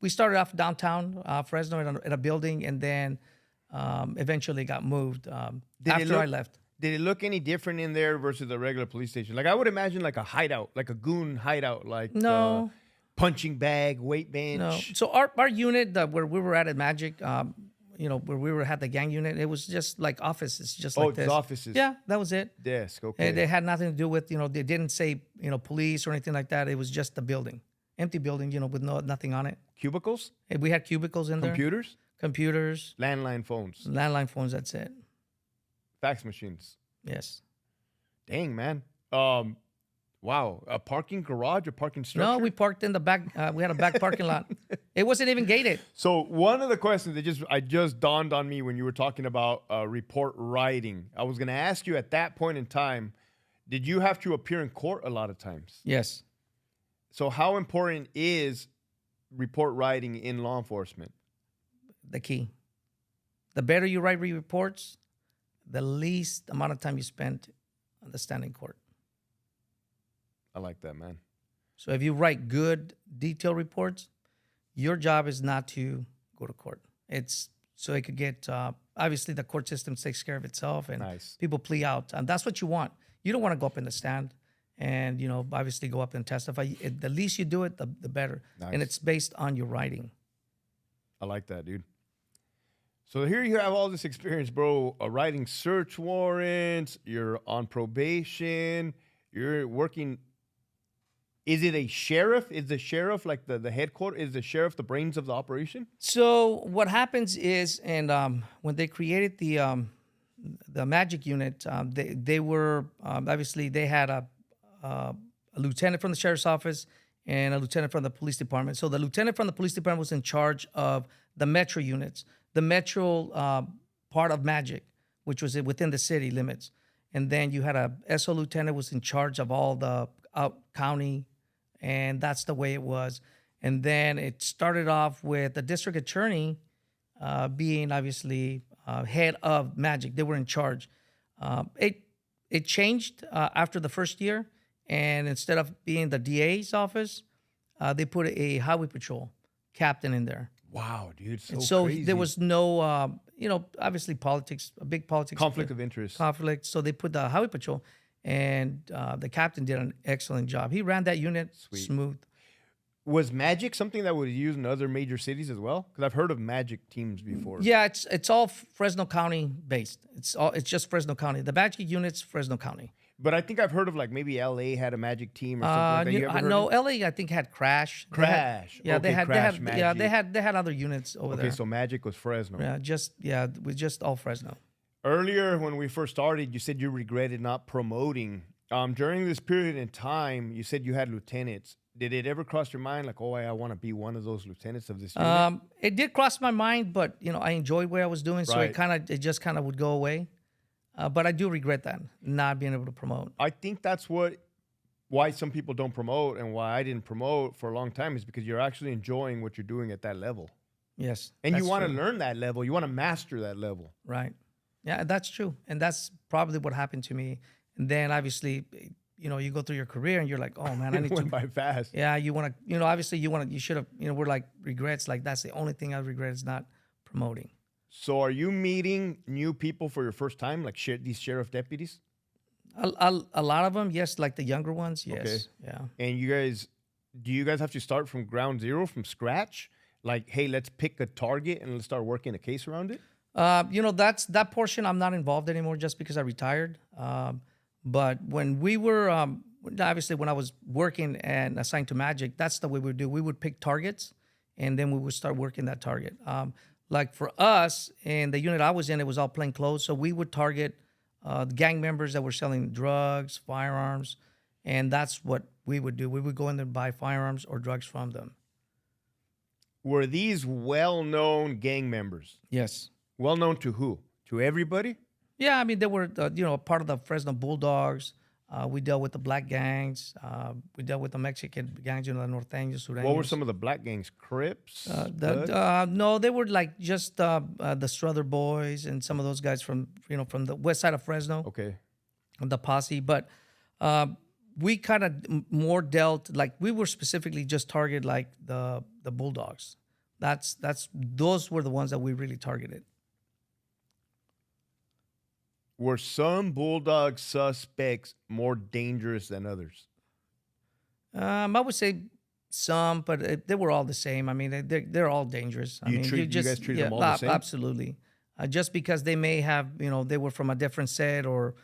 We started off downtown Fresno in a building, and then eventually got moved after I left. Did it look any different in there versus the regular police station? Like I would imagine, like a hideout, like a goon hideout, like no. Punching bag, weight bench. No. So our unit where we were at Magic, where we had the gang unit, it was just like offices, just like this. Oh, offices. Yeah, that was it. Desk, okay. They had nothing to do with, they didn't say, police or anything like that. It was just the building. empty building, with nothing on it. Cubicles? And we had cubicles in Computers? there. Computers. Landline phones? Landline phones, that's it. Fax machines? Yes. Dang, man. Wow. A parking garage, a parking structure? No, we parked in the back. We had a back parking lot. It wasn't even gated. So one of the questions that just dawned on me when you were talking about report writing, I was going to ask you at that point in time, did you have to appear in court a lot of times? Yes. So how important is report writing in law enforcement? The key. The better you write reports, the least amount of time you spend on the stand in court. I like that, man. So if you write good, detailed reports, your job is not to go to court. It's so it could get, obviously the court system takes care of itself and people plea out. And that's what you want. You don't want to go up in the stand and, obviously go up and testify. The least you do it, the better. Nice. And it's based on your writing. I like that, dude. So here you have all this experience, bro, writing search warrants, you're on probation, you're working. Is it a sheriff? Is the sheriff like the headquarters? Is the sheriff the brains of the operation? So what happens is, and when they created the magic unit, they were, obviously they had a lieutenant from the sheriff's office and a lieutenant from the police department. So the lieutenant from the police department was in charge of the metro units, the metro part of magic, which was within the city limits. And then you had a SO lieutenant was in charge of all the county, and that's the way it was. And then it started off with the district attorney being obviously head of magic. They were in charge. It changed after the first year, and instead of being the DA's office, they put a highway patrol captain in there. Wow, dude, So crazy. there was no, obviously politics, a big politics. Conflict of interest. Conflict. So they put the highway patrol, and the captain did an excellent job. He ran that unit smooth. Was magic something that was used in other major cities as well? Because I've heard of magic teams before. Yeah, it's all Fresno County based. It's just Fresno County. The magic unit's Fresno County. But I think I've heard of like maybe LA had a magic team or something like that. You ever heard no, of? LA I think had Crash. Crash. They had Magic. they had other units over there. Okay, so magic was Fresno. With just all Fresno. Earlier when we first started, you said you regretted not promoting. During this period in time, you said you had lieutenants. Did it ever cross your mind like, oh, I want to be one of those lieutenants of this unit? It did cross my mind, but I enjoyed what I was doing, so it just kind of would go away. But I do regret that, not being able to promote. I think that's why some people don't promote and why I didn't promote for a long time is because you're actually enjoying what you're doing at that level. Yes. And you want to learn that level. You want to master that level. Right. Yeah, that's true. And that's probably what happened to me. And then obviously, you go through your career and you're like, oh man, I need to. It went by fast. Yeah, you want to, obviously you should have, we're like regrets. Like that's the only thing I regret is not promoting. So are you meeting new people for your first time, like these sheriff deputies? A lot of them, yes, like the younger ones, yes. Okay. Yeah. And do you guys have to start from ground zero, from scratch? Like, hey, let's pick a target and let's start working a case around it? That portion I'm not involved anymore just because I retired. But when we were, obviously when I was working and assigned to magic, that's the way we would do. We would pick targets and then we would start working that target. Like for us, in the unit I was in, it was all plain clothes. So we would target gang members that were selling drugs, firearms, and that's what we would do. We would go in there and buy firearms or drugs from them. Were these well-known gang members? Yes. Well-known to who? To everybody? Yeah, I mean, they were, part of the Fresno Bulldogs. We dealt with the black gangs. We dealt with the Mexican gangs, the Norteños, Sureños. What were some of the black gangs? Crips? No, they were like just the Strother Boys and some of those guys from the west side of Fresno. Okay. The posse. But we kind of more dealt, like we were specifically just targeted like the Bulldogs. Those were the ones that we really targeted. Were some Bulldog suspects more dangerous than others? I would say some, but they were all the same. I mean, they're all dangerous. You guys treat them all the same? Absolutely. Just because they may have, they were from a different set or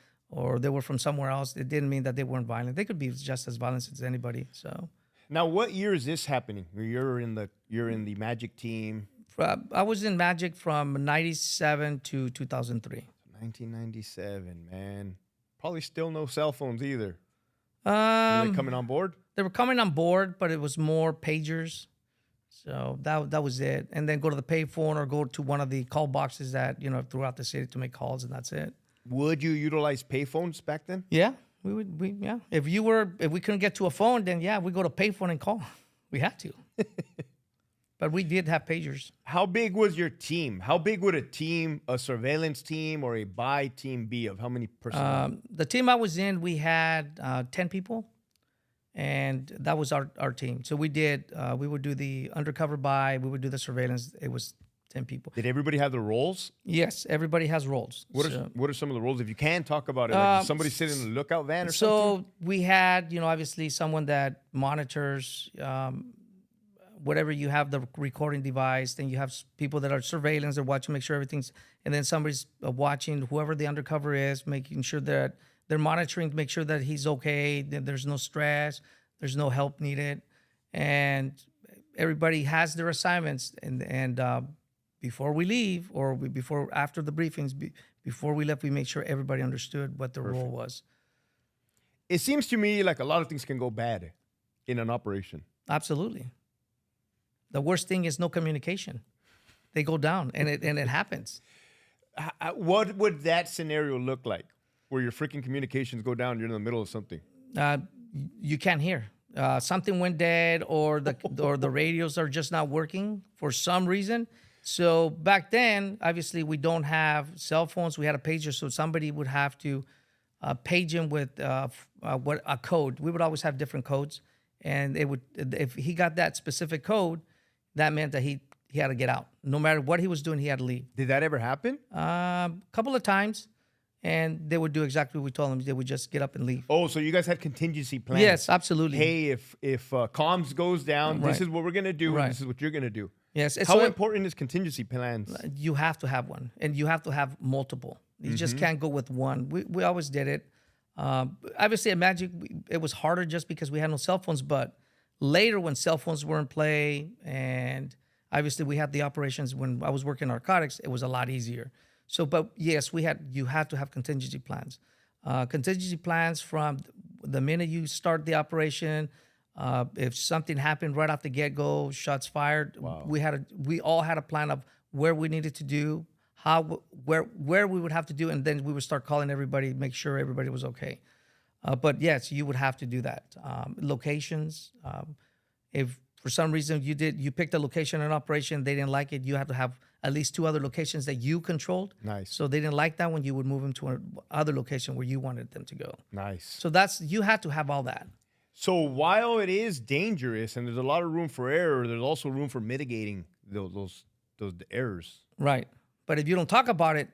they were from somewhere else, it didn't mean that they weren't violent. They could be just as violent as anybody. So Now, what year is this happening? You're in the Magic team. I was in Magic from 97 to 2003. 1997, man. Probably still no cell phones either. Were they Um, coming on board? they were coming on board, but it was more pagers. So that was it. And then go to the payphone or go to one of the call boxes that, throughout the city to make calls, and that's it. Would you utilize payphones back then? Yeah, yeah. If we couldn't get to a phone, then yeah, we go to payphone and call. We had to. But we did have pagers. How big was your team? How big would a surveillance team or a buy team be of how many personnel? The team I was in, we had 10 people, and that was our team. So we would do the undercover buy, we would do the surveillance. It was 10 people. Did everybody have their roles? Yes, everybody has roles. What are some of the roles? If you can talk about it, like somebody sitting in the lookout van or something? So we had, obviously someone that monitors whatever you have, the recording device. Then you have people that are surveillance, they're watching, make sure everything's, and then somebody's watching whoever the undercover is, making sure that they're monitoring to make sure that he's okay, that there's no stress, there's no help needed. And everybody has their assignments. And before we leave or after the briefings, before we left, we made sure everybody understood what the role was. It seems to me like a lot of things can go bad in an operation. Absolutely. The worst thing is no communication. They go down, and it happens. What would that scenario look like, where your freaking communications go down? You're in the middle of something. You can't hear. Something went dead, or the radios are just not working for some reason. So back then, obviously, we don't have cell phones. We had a pager, so somebody would have to page him with a code. We would always have different codes, and if he got that specific code, that meant that he had to get out. No matter what he was doing, he had to leave. Did that ever happen? A couple of times, and they would do exactly what we told them. They would just get up and leave. Oh, so you guys had contingency plans? Yes, absolutely. Hey, if comms goes down, Right. this is what we're gonna do, Right. and this is what you're gonna do. Yes. How important is contingency plans? You have to have one, and you have to have multiple. You just can't go with one. We always did it. Obviously, at Magic, it was harder just because we had no cell phones. But later, when cell phones were in play, and obviously we had the operations when I was working Narcotics, it was a lot easier. So, but yes, you have to have contingency plans. Contingency plans from the minute you start the operation. If something happened right off the get-go, shots fired, we all had a plan of where we needed to do, where we would have to do, and then we would start calling everybody, make sure everybody was okay. But yes, you would have to do that. Locations, if for some reason you picked a location in operation, they didn't like it, you have to have at least 2 other locations that you controlled. Nice. So they didn't like that one, you would move them to another location where you wanted them to go. Nice. So you had to have all that. So while it is dangerous and there's a lot of room for error, there's also room for mitigating those errors. Right. But if you don't talk about it,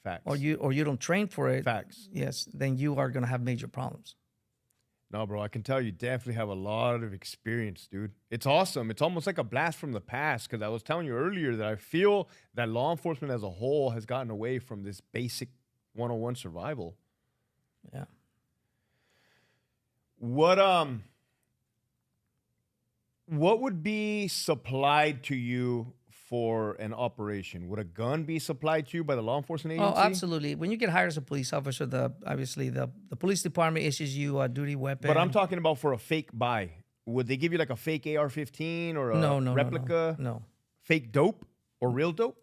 Facts. or you don't train for it, Facts. yes, then you are going to have major problems. No, bro, I can tell you definitely have a lot of experience, dude. It's awesome. It's almost like a blast from the past, because I was telling you earlier that I feel that law enforcement as a whole has gotten away from this basic 101 survival. Yeah. What would be supplied to you for an operation? Would a gun be supplied to you by the law enforcement agency? Oh, absolutely. When you get hired as a police officer, obviously the police department issues you a duty weapon. But I'm talking about for a fake buy. Would they give you like a fake AR-15 or a replica? No. Fake dope or real dope?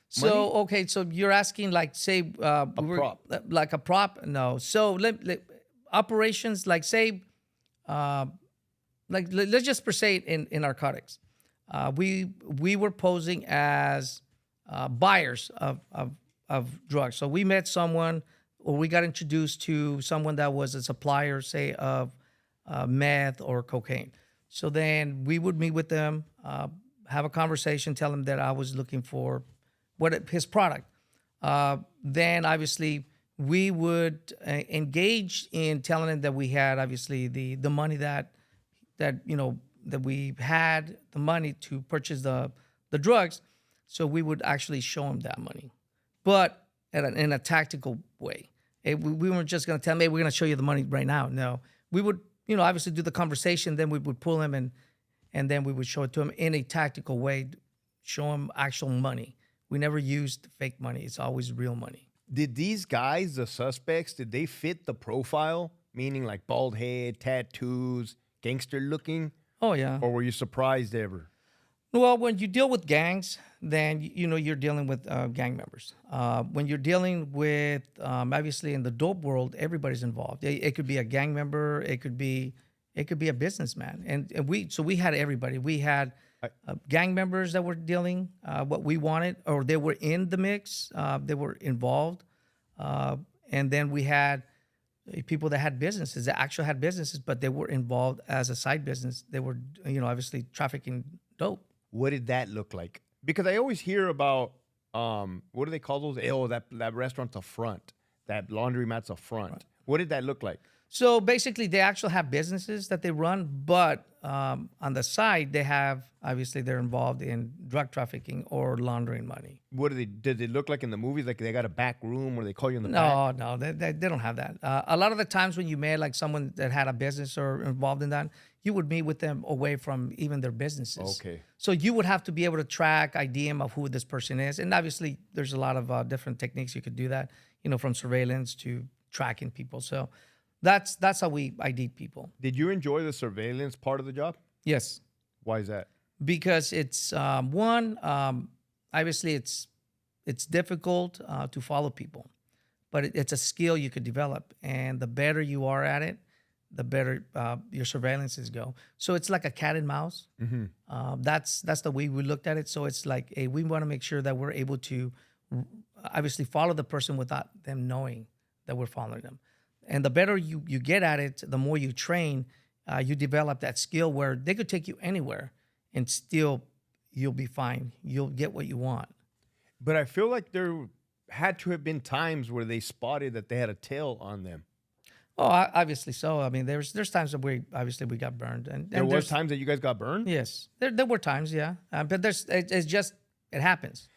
So, okay, so you're asking like, say, prop. Like a prop? No. So operations, like say, let's just per se in Narcotics. We were posing as buyers of drugs. So we met someone, or we got introduced to someone that was a supplier, say, of meth or cocaine. So then we would meet with them, have a conversation, tell them that I was looking for his product. Then obviously we would engage in telling them that we had obviously the money that we had the money to purchase the drugs. So we would actually show them that money, but in a tactical way. We weren't just going to tell them, hey, we're going to show you the money right now. No, we would, obviously do the conversation. Then we would pull him and then we would show it to him in a tactical way, show him actual money. We never used fake money. It's always real money. Did these guys, the suspects, did they fit the profile? Meaning like bald head, tattoos, gangster looking? Oh, yeah. Or were you surprised ever? Well, when you deal with gangs, then, you're dealing with gang members. When you're dealing with, obviously in the dope world, everybody's involved. It could be a gang member. It could be a businessman. And we had everybody. We had gang members that were dealing what we wanted, or they were in the mix. They were involved. And then we had people that had businesses, that actually had businesses, but they were involved as a side business. They were, obviously trafficking dope. What did that look like? Because I always hear about, what do they call those? Oh, that restaurant's a front. That laundromat's a front. Right. What did that look like? So basically, they actually have businesses that they run, but on the side, they're involved in drug trafficking or laundering money. What did they look like in the movies? Like they got a back room where they call you in the back? No, they don't have that. A lot of the times when you met like someone that had a business or involved in that, you would meet with them away from even their businesses. Okay. So you would have to be able to track ID of who this person is. And obviously, there's a lot of different techniques you could do that, from surveillance to tracking people. So that's how we ID'd people. Did you enjoy the surveillance part of the job? Yes. Why is that? Because it's, obviously it's difficult to follow people, but it's a skill you could develop. And the better you are at it, the better your surveillances go. So it's like a cat and mouse. Mm-hmm. That's the way we looked at it. So it's like, we want to make sure that we're able to obviously follow the person without them knowing that we're following them. And the better you get at it, the more you train, you develop that skill where they could take you anywhere and still you'll be fine. You'll get what you want. But I feel like there had to have been times where they spotted that they had a tail on them. Oh, obviously so. I mean, there's times that we got burned, and there were times that you guys got burned. Yes, there were times, yeah. But it happens.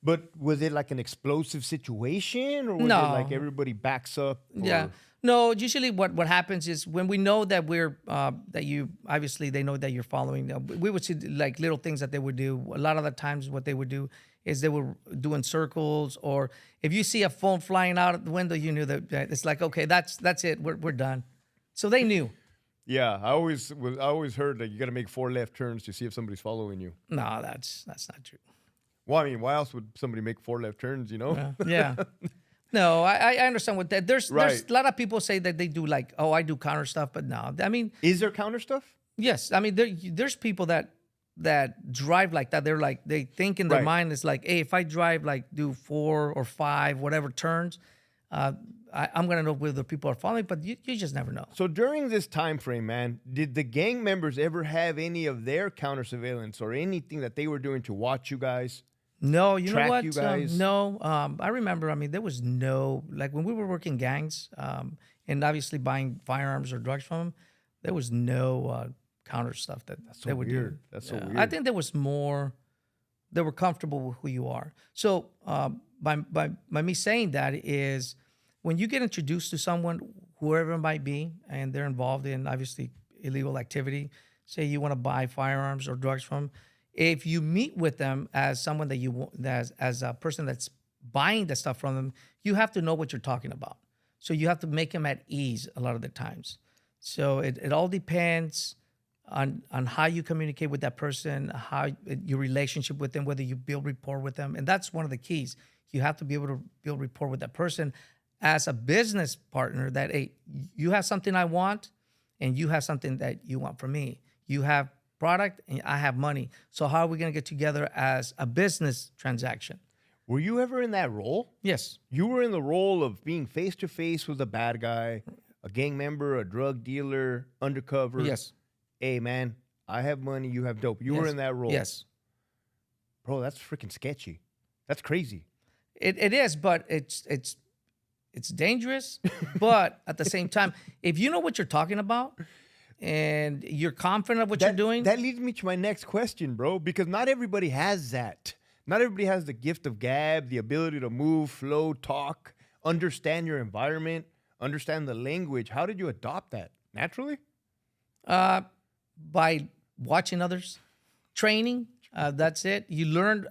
But was it like an explosive situation, or was it like everybody backs up? Or? Yeah, no. Usually, what happens is when we know that they know that you're following. We would see like little things that they would do. A lot of the times, what they would do is they were doing circles, or if you see a phone flying out of the window, you knew that it's like, okay, that's it, we're done. So they knew. Yeah, I always heard that you got to make 4 left turns to see if somebody's following you. No, that's not true. Well, I mean, why else would somebody make 4 left turns? Yeah. No, I understand what that. There's a lot of people say that they do like, oh, I do counter stuff, but no, I mean, is there counter stuff? Yes, I mean there's people that drive like that. They're like, they think in their mind, it's like, hey, if I drive like do 4 or 5 whatever turns, I'm gonna know whether people are following. But you just never know. So during this time frame, man, did the gang members ever have any of their counter surveillance or anything that they were doing to watch you guys? No, you know what? You guys? No, I remember. I mean, there was no, like when we were working gangs, and obviously buying firearms or drugs from them, there was no counter stuff that they would do. That's so weird. I think there was more. They were comfortable with who you are. So by me saying that is, when you get introduced to someone, whoever it might be, and they're involved in obviously illegal activity, say you want to buy firearms or drugs from them, if you meet with them as someone that you want, as a person that's buying the stuff from them, you have to know what you're talking about. So you have to make them at ease a lot of the times. So it all depends on how you communicate with that person, how your relationship with them, whether you build rapport with them. And that's one of the keys. You have to be able to build rapport with that person as a business partner, that, hey, you have something I want and you have something that you want from me. You have product and I have money. So how are we going to get together as a business transaction? Were you ever in that role? Yes. You were in the role of being face to face with a bad guy, a gang member, a drug dealer, undercover. Yes. Hey, man, I have money, you have dope. You were in that role. Yes. Bro, that's freaking sketchy. That's crazy. It is, but it's dangerous. But at the same time, if you know what you're talking about and you're confident of what you're doing. That leads me to my next question, bro, because not everybody has that. Not everybody has the gift of gab, the ability to move, flow, talk, understand your environment, understand the language. How did you adopt that? Naturally? By watching others, training. That's it. You learn.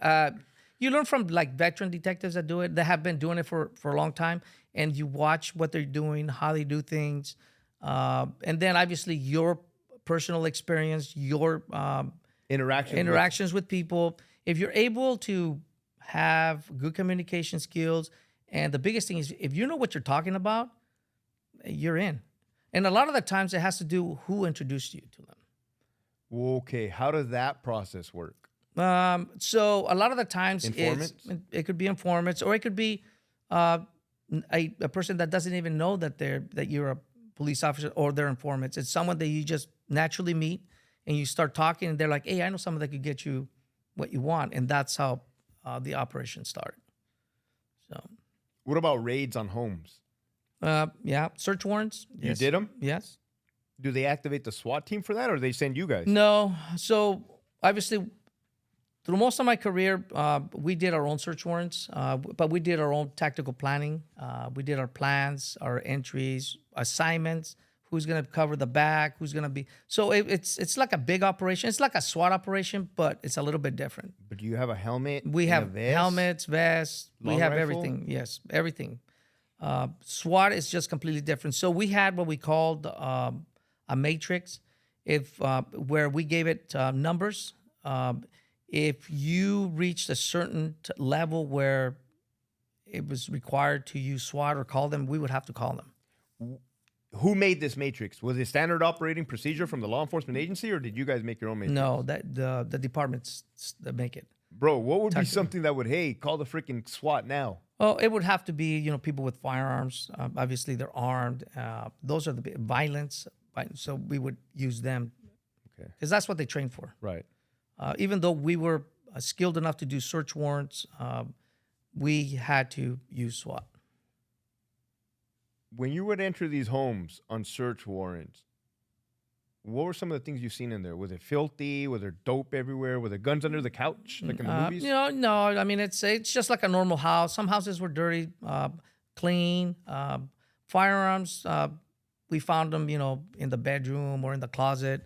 You learn from like veteran detectives that do it. That have been doing it for a long time, and you watch what they're doing, how they do things, and then obviously your personal experience, your interactions with people. If you're able to have good communication skills, and the biggest thing is if you know what you're talking about, you're in. And a lot of the times it has to do who introduced you to them. Okay, how does that process work? So a lot of the times it could be informants, or it could be a person that doesn't even know that you're a police officer, or they're informants. It's someone that you just naturally meet and you start talking, and they're like, hey, I know someone that could get you what you want. And that's how the operation started. So, what about raids on homes? Yeah, search warrants. You did them? Yes. Do they activate the SWAT team for that, or they send you guys? No. So obviously, through most of my career, we did our own search warrants, but we did our own tactical planning. We did our plans, our entries, assignments, who's going to cover the back, who's going to be. So it's like a big operation. It's like a SWAT operation, but it's a little bit different. But do you have a helmet? We have vest? helmets, vests. Long we have rifle? everything. Yes, everything. SWAT is just completely different. So we had what we called a matrix, where we gave it numbers. If you reached a certain level where it was required to use SWAT or call them, we would have to call them. Who made this matrix? Was it standard operating procedure from the law enforcement agency, or did you guys make your own matrix? No, that the departments that make it. Bro, what would be something that would, hey, call the freaking SWAT now? Oh, it would have to be, people with firearms. Obviously, they're armed. Those are the violence. So we would use them. Okay. Because that's what they train for. Right. Even though we were skilled enough to do search warrants, we had to use SWAT. When you would enter these homes on search warrants, what were some of the things you've seen in there? Was it filthy? Was there dope everywhere? Were there guns under the couch, like in the movies? No. I mean, it's just like a normal house. Some houses were dirty, clean. Firearms, we found them, in the bedroom or in the closet.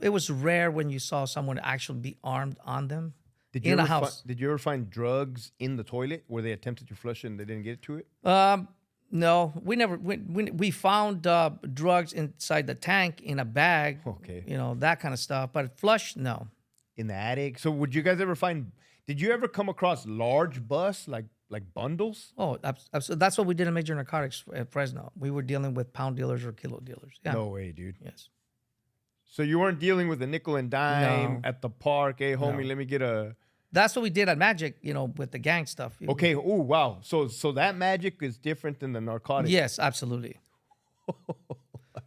It was rare when you saw someone actually be armed on them in a house. Did you ever find drugs in the toilet where they attempted to flush it and they didn't get to it? No, we never. We found drugs inside the tank in a bag. Okay. That kind of stuff. But flush, no. In the attic. So would you guys ever find? Did you ever come across large busts like bundles? Oh, absolutely. That's what we did in Major Narcotics at Fresno. We were dealing with pound dealers or kilo dealers. Yeah. No way, dude. Yes. So you weren't dealing with a nickel and dime at the park. Hey, homie, let me get a. That's what we did at Magic, with the gang stuff. Okay. Oh, wow. So that magic is different than the narcotics. Yes, absolutely.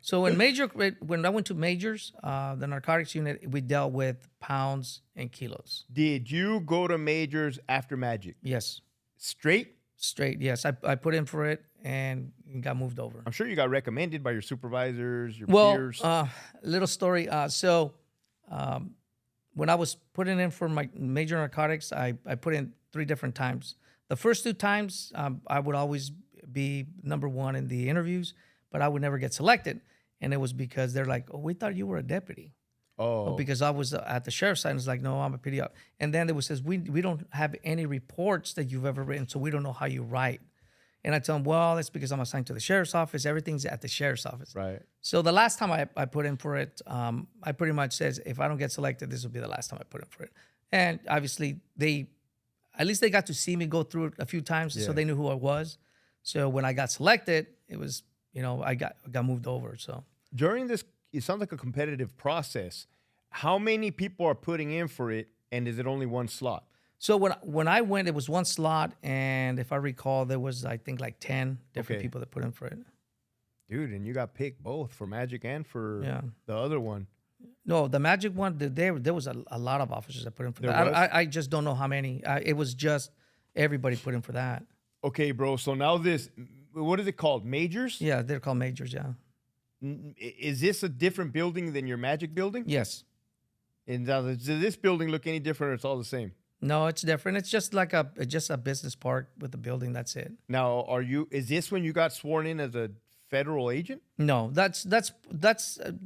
So when I went to Majors, the narcotics unit, we dealt with pounds and kilos. Did you go to Majors after Magic? Yes. Straight, yes. I put in for it and got moved over. I'm sure you got recommended by your supervisors, your peers. Little story. When I was putting in for my Major Narcotics, I put in 3 different times. The first 2 times, I would always be number 1 in the interviews, but I would never get selected. And it was because they're like, oh, we thought you were a deputy. Oh. Because I was at the sheriff's side, and it's like, no, I'm a PD. And then it says, we don't have any reports that you've ever written, so we don't know how you write. And I tell them, well, that's because I'm assigned to the sheriff's office. Everything's at the sheriff's office. Right. So the last time I put in for it, I pretty much says, if I don't get selected, this will be the last time I put in for it. And obviously, at least they got to see me go through it a few times, so they knew who I was. So when I got selected, it was, I got moved over. So during this, it sounds like a competitive process. How many people are putting in for it, and is it only one slot? So when I went, it was 1 slot, and if I recall, there was, I think, like 10 different people that put in for it. Dude, and you got picked both for Magic and for the other one. No, the Magic one, there was a lot of officers that put in for that. I just don't know how many. It was just everybody put in for that. Okay, bro. So now what is it called? Majors? Yeah, they're called Majors, yeah. Is this a different building than your Magic building? Yes. And does this building look any different, or it's all the same? No, it's different. It's just like a business park with a building. That's it. Now, is this when you got sworn in as a federal agent? No, that's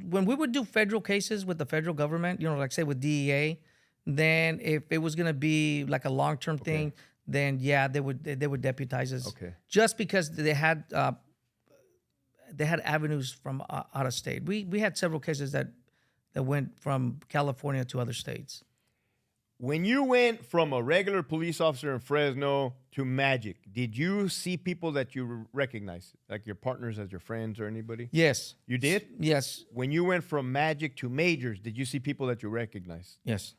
when we would do federal cases with the federal government, like say with DEA, then if it was gonna be like a long-term thing, then yeah, they would deputize us. Okay. Just because they had avenues from out of state. We had several cases that went from California to other states. When you went from a regular police officer in Fresno to Magic, did you see people that you recognize, like your partners as your friends or anybody? Yes. You did? Yes. When you went from Magic to Majors, did you see people that you recognize? Yes.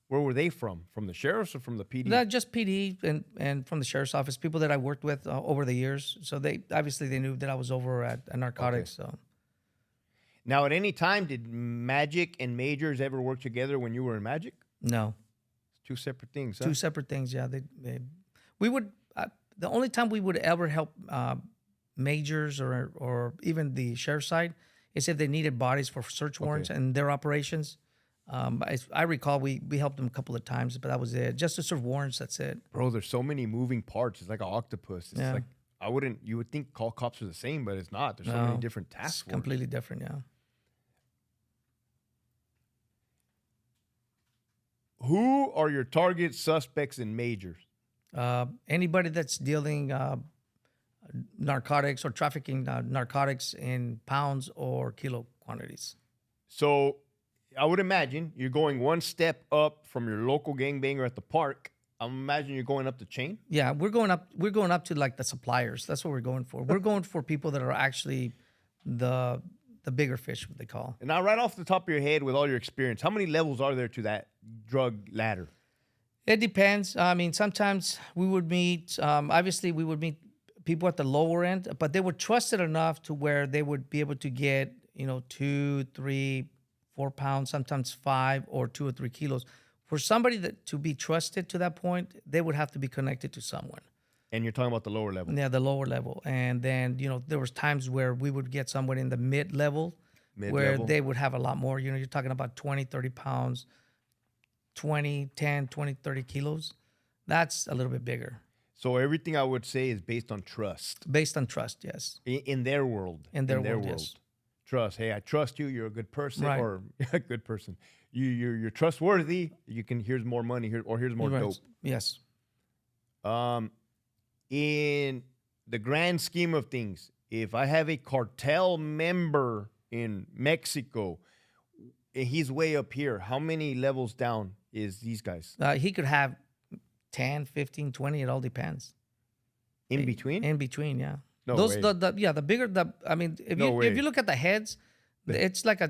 Where were they from? From the sheriffs or from the PD? Not just PD and from the sheriff's office, people that I worked with over the years. So they knew that I was over at Narcotics. Okay. So Now, at any time, did Magic and Majors ever work together when you were in Magic? no. Two separate things, huh? Two separate things, yeah. We would the only time we would ever help majors or even the sheriff's side is if they needed bodies for search warrants and their operations. I recall we helped them a couple of times, but that was it. Just to serve warrants, that's it. Bro, there's so many moving parts. It's like an octopus. It's like you would think call cops are the same, but it's not. There's so many different task forces. Completely different, yeah. Who are your target suspects in Majors? Anybody that's dealing narcotics or trafficking narcotics in pounds or kilo quantities. So I would imagine you're going one step up from your local gangbanger at the park. I'm imagining you're going up the chain. Yeah, we're going up to like the suppliers. That's what we're going for. We're going for people that are actually the bigger fish, what they call. And now, right off the top of your head, with all your experience, how many levels are there to that drug ladder? It depends. I mean, sometimes we would meet, obviously we would meet people at the lower end, but they were trusted enough to where they would be able to get, 2, 3, 4 pounds, sometimes 5 or 2 or 3 kilos. For somebody to be trusted to that point, they would have to be connected to someone. And you're talking about the lower level. Yeah, the lower level. And then, there was times where we would get someone in the mid-level where they would have a lot more. You're talking about 20, 30 pounds, 10, 20, 30 kilos. That's a little bit bigger. So everything I would say is based on trust. Based on trust, yes. In their world. In their world, yes. Trust. Hey, I trust you. You're a good person. Right. Or a good person. You're trustworthy. Here's more money here, or here's more dope. Yes. In the grand scheme of things, if I have a cartel member in Mexico, and he's way up here, how many levels down is these guys? He could have 10, 15, 20. It all depends. In between? In between, yeah. No Those, way. the bigger, if you look at the heads, it's like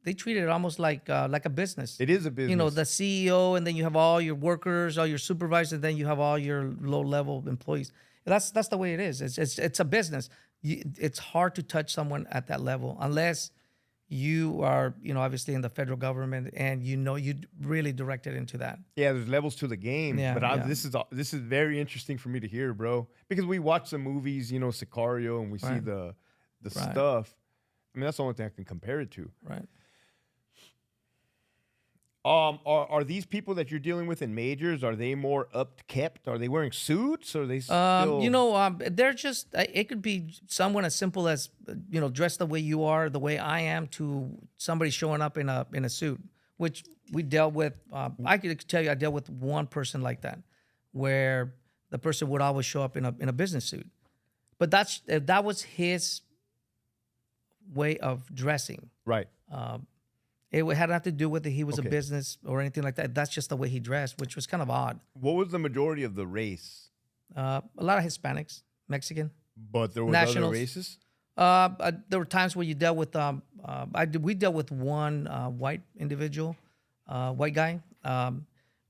they treat it almost like a business. It is a business. The CEO, and then you have all your workers, all your supervisors, and then you have all your low-level employees. That's the way it is. It's a business. It's hard to touch someone at that level unless you are, obviously in the federal government and you really directed into that. Yeah, there's levels to the game. Yeah, but this is very interesting for me to hear, bro. Because we watch the movies, Sicario, and we see the stuff. I mean, that's the only thing I can compare it to. Right. Are these people that you're dealing with in Majors, are they more upkept? Are they wearing suits? Or are they still... they're just, it could be someone as simple as, dressed the way you are, the way I am, to somebody showing up in a suit, which we dealt with. I could tell you I dealt with one person like that, where the person would always show up in a business suit. But that was his way of dressing. Right. It had nothing to do with it. He was a business or anything like that. That's just the way he dressed, which was kind of odd. What was the majority of the race? A lot of Hispanics, Mexican. But there were Nationals. other races? There were times where you dealt with, we dealt with one white individual, white guy,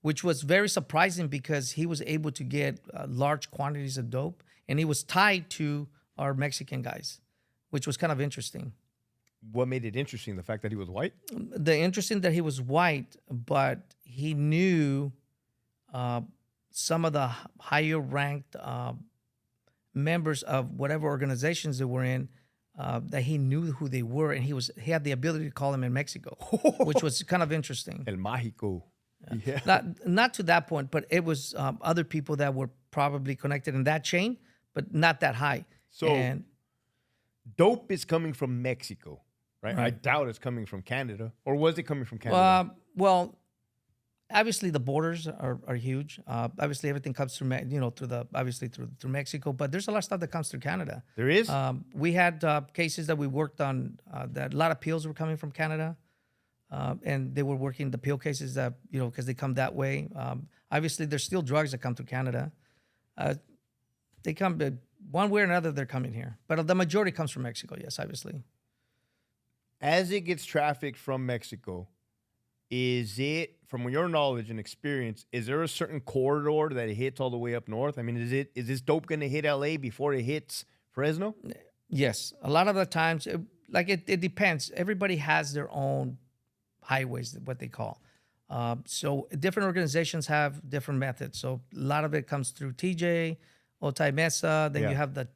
which was very surprising because he was able to get large quantities of dope, and he was tied to our Mexican guys, which was kind of interesting. What made it interesting? The fact that he was white? The interesting that he was white, but he knew some of the higher ranked members of whatever organizations they were in, that he knew who they were, and he had the ability to call them in Mexico, which was kind of interesting. El Mágico. Yeah. Not to that point, but it was other people that were probably connected in that chain, but not that high. dope is coming from Mexico, right? I doubt it's coming from Canada. Or was it coming from Canada? Well, obviously the borders are huge. Obviously everything comes through, through Mexico, but there's a lot of stuff that comes through Canada. There is? We had cases that we worked on that a lot of appeals were coming from Canada. And they were working the appeal cases that, because they come that way. Obviously there's still drugs that come through Canada. They come one way or another, they're coming here. But the majority comes from Mexico, yes, obviously. As it gets trafficked from Mexico, is it, from your knowledge and experience, is there a certain corridor that it hits all the way up north? I mean, is this dope going to hit LA before it hits Fresno? Yes. A lot of the times, it depends. Everybody has their own highways, what they call. So different organizations have different methods. So a lot of it comes through TJ, Otay Mesa, then you have the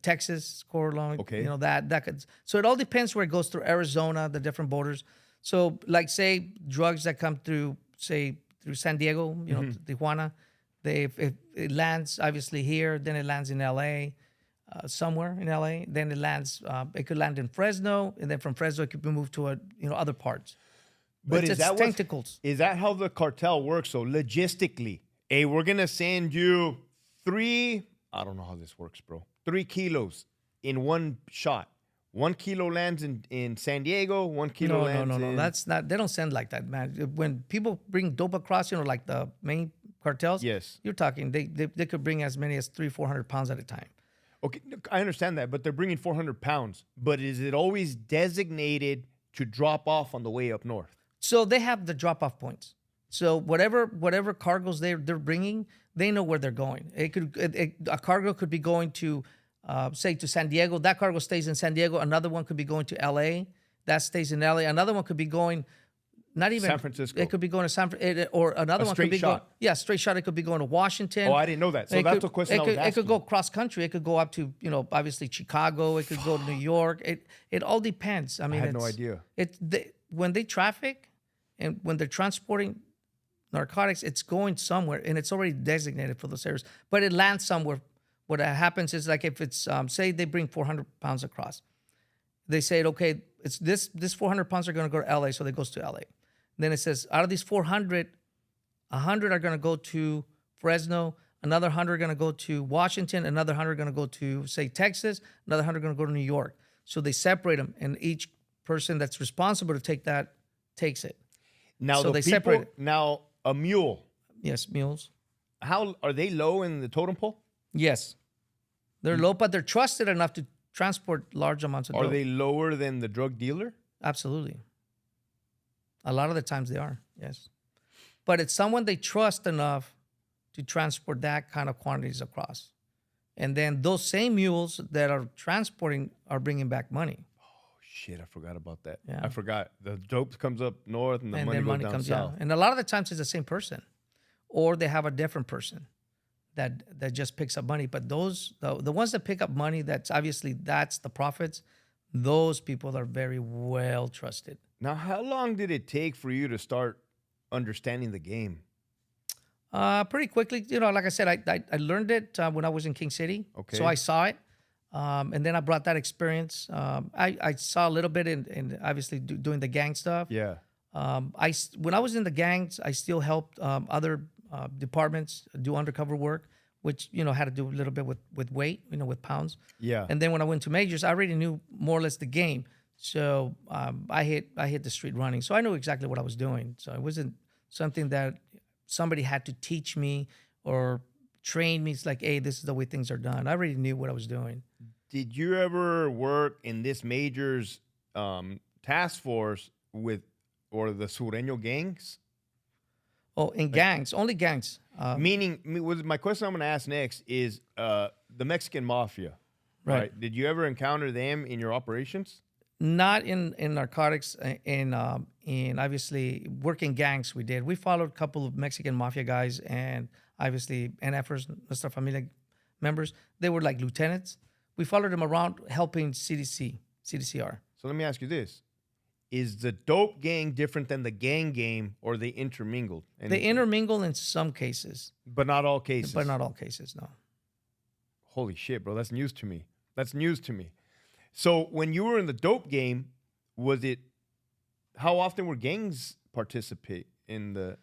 Texas corridor. Okay. That could, so it all depends where it goes through Arizona, the different borders. So like say drugs that come through, say through San Diego, Tijuana, if it lands obviously here, then it lands in LA, somewhere in LA, then it lands, it could land in Fresno, and then from Fresno it could be moved to other parts. But it's tentacles. Is that how the cartel works? So logistically, hey, we're going to send you I don't know how this works, bro. 3 kilos in one shot. 1 kilo lands in San Diego, 1 kilo lands No. That's not, they don't send like that, man. When people bring dope across, like the main cartels, yes, you're talking, they could bring as many as 300-400 pounds at a time. Okay, I understand that, but they're bringing 400 pounds. But is it always designated to drop off on the way up north? So they have the drop-off points. So whatever cargoes they're bringing, they know where they're going. A cargo could be going to, say, to San Diego. That cargo stays in San Diego. Another one could be going to L.A. That stays in L.A. Another one could be going, not even San Francisco. It could be going to San Francisco, or another one could be going. Yeah, straight shot. It could be going to Washington. Oh, I didn't know that. So that's the question I was asking. It could go cross country. It could go up to, obviously Chicago. It could go to New York. It all depends. I mean, I had no idea. When they traffic and when they're transporting narcotics, it's going somewhere, and it's already designated for those areas. But it lands somewhere. What happens is, like, if it's, say they bring 400 pounds across. They say, okay, it's this 400 pounds are going to go to L.A., so it goes to L.A. Then it says, out of these 400, 100 are going to go to Fresno, another 100 are going to go to Washington, another 100 are going to go to, say, Texas, another 100 are going to go to New York. So they separate them, and each person that's responsible to take that takes it. Now, so they separate it. Now, a mule. Yes, mules. How are they low in the totem pole? Yes. They're low, but they're trusted enough to transport large amounts of dope. Are they lower than the drug dealer? Absolutely. A lot of the times they are, yes. But it's someone they trust enough to transport that kind of quantities across. And then those same mules that are transporting are bringing back money. Oh, shit, I forgot about that. Yeah. I forgot. The dope comes up north and the money goes down south. And a lot of the times it's the same person. Or they have a different person that just picks up money. But the ones that pick up money, that's the profits, those people are very well trusted. Now, how long did it take for you to start understanding the game? Pretty quickly. Like I said, I learned it when I was in King City. Okay. So I saw it. And then I brought that experience. I saw a little bit in obviously doing the gang stuff. Yeah. When I was in the gangs, I still helped other departments do undercover work, which, had to do a little bit with weight, with pounds. Yeah. And then when I went to majors, I already knew more or less the game. So I hit the street running. So I knew exactly what I was doing. So it wasn't something that somebody had to teach me or train me. It's like, hey, this is the way things are done. I already knew what I was doing. Did you ever work in this major's task force or the Sureño gangs? Oh, in gangs, only gangs. Meaning, my question I'm going to ask next is the Mexican mafia. Right. Did you ever encounter them in your operations? Not in narcotics. In obviously working gangs, we did. We followed a couple of Mexican mafia guys and obviously NFers, Nuestra Familia members. They were like lieutenants. We followed them around helping CDCR. So let me ask you this. Is the dope gang different than the gang game, or they intermingled? They intermingle in some cases. But not all cases? But not all cases, no. Holy shit, bro. That's news to me. So when you were in the dope game, how often were gangs participate in the?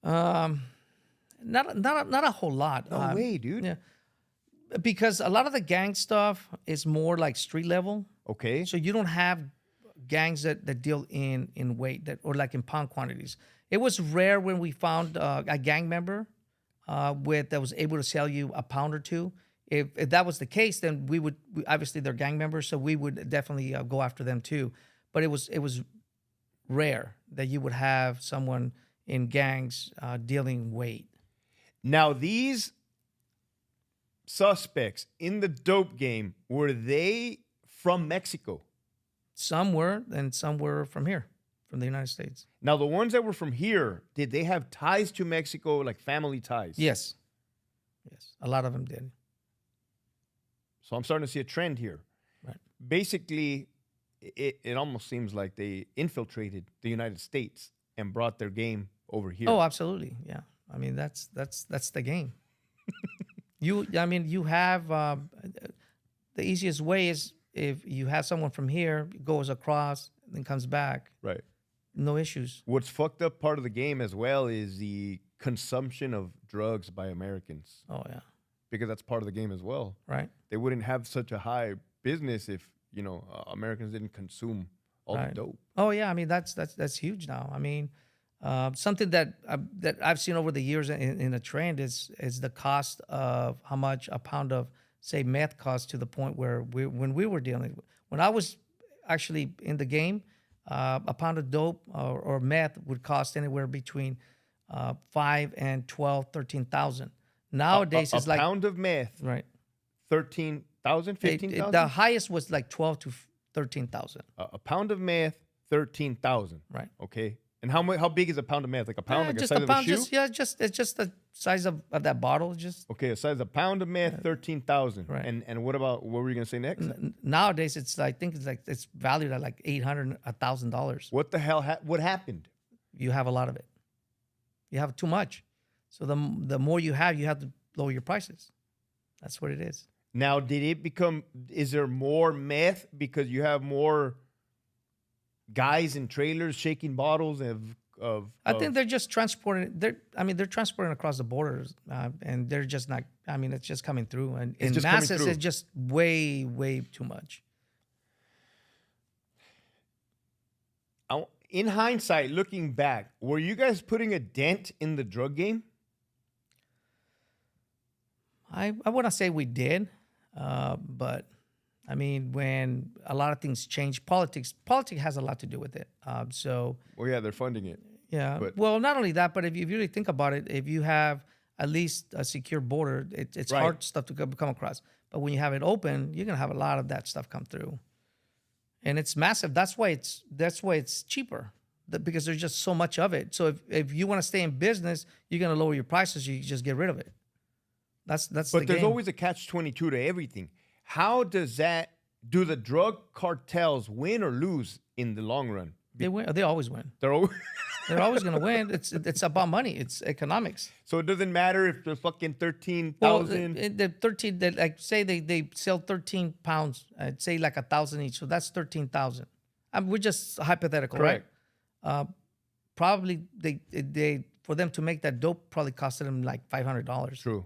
Not a whole lot. No way, dude. Yeah, because a lot of the gang stuff is more like street level. Okay. So you don't have gangs that deal in weight or like in pound quantities. It was rare when we found a gang member that was able to sell you a pound or two. If that was the case, then obviously they're gang members, so we would definitely go after them too. But it was rare that you would have someone in gangs dealing weight. Now these suspects in the dope game, were they from Mexico? Some were, and some were from here, from the United States. Now, the ones that were from here, did they have ties to Mexico, like family ties? Yes. A lot of them did. So I'm starting to see a trend here. Right. Basically, it almost seems like they infiltrated the United States and brought their game over here. Oh, absolutely. Yeah. I mean, that's the game. You have the easiest way is if you have someone from here, goes across, then comes back. Right. No issues. What's fucked up part of the game as well is the consumption of drugs by Americans. Oh, yeah. Because that's part of the game as well. Right. They wouldn't have such a high business if, Americans didn't consume all the dope. Oh, yeah. I mean, that's huge now. I mean, something that I've seen over the years in a trend is the cost of how much a pound of, say, meth costs, to the point where when we were dealing, when I was actually in the game, a pound of dope or meth would cost anywhere between 5 and 12, 13,000. Nowadays, it's like a pound of meth, right? 13,000, 15,000. The highest was like 12 to 13,000. A pound of meth, 13,000. Right. Okay. And how big is a pound of meth? Like a pound, like the just size a of a pound. shoe? It's just the size of that bottle. Just okay, the size of a pound of meth, 13,000. Right. And what were you gonna say next? Nowadays, it's valued at like $800, $1,000. What the hell? What happened? You have a lot of it. You have too much. So the more you have to lower your prices. That's what it is. Now, is there more meth because you have more guys in trailers shaking bottles I think they're just transporting. They're transporting across the borders, and they're just not. I mean, it's just coming through, and in masses, it's just way, way too much. In hindsight, looking back, were you guys putting a dent in the drug game? I want to say we did, but I mean, when a lot of things change, politics has a lot to do with it. Well, yeah, they're funding it. Yeah. Well, not only that, but if you really think about it, if you have at least a secure border, it's right. hard stuff to come across. But when you have it open, you're gonna have a lot of that stuff come through, and it's massive. That's why it's cheaper, because there's just so much of it. So if you want to stay in business, you're gonna lower your prices. You just get rid of it. That's. But there's always a catch-22 to everything. How do the drug cartels win or lose in the long run? They win. They always win. They're always going to win. It's about money. It's economics. So it doesn't matter if there's fucking 13,000. Well, the 13, like say they sell 13 pounds, say like 1,000 each. So that's 13,000. We're just hypothetical, correct. Right? Probably they for them to make that dope probably costed them like $500. True.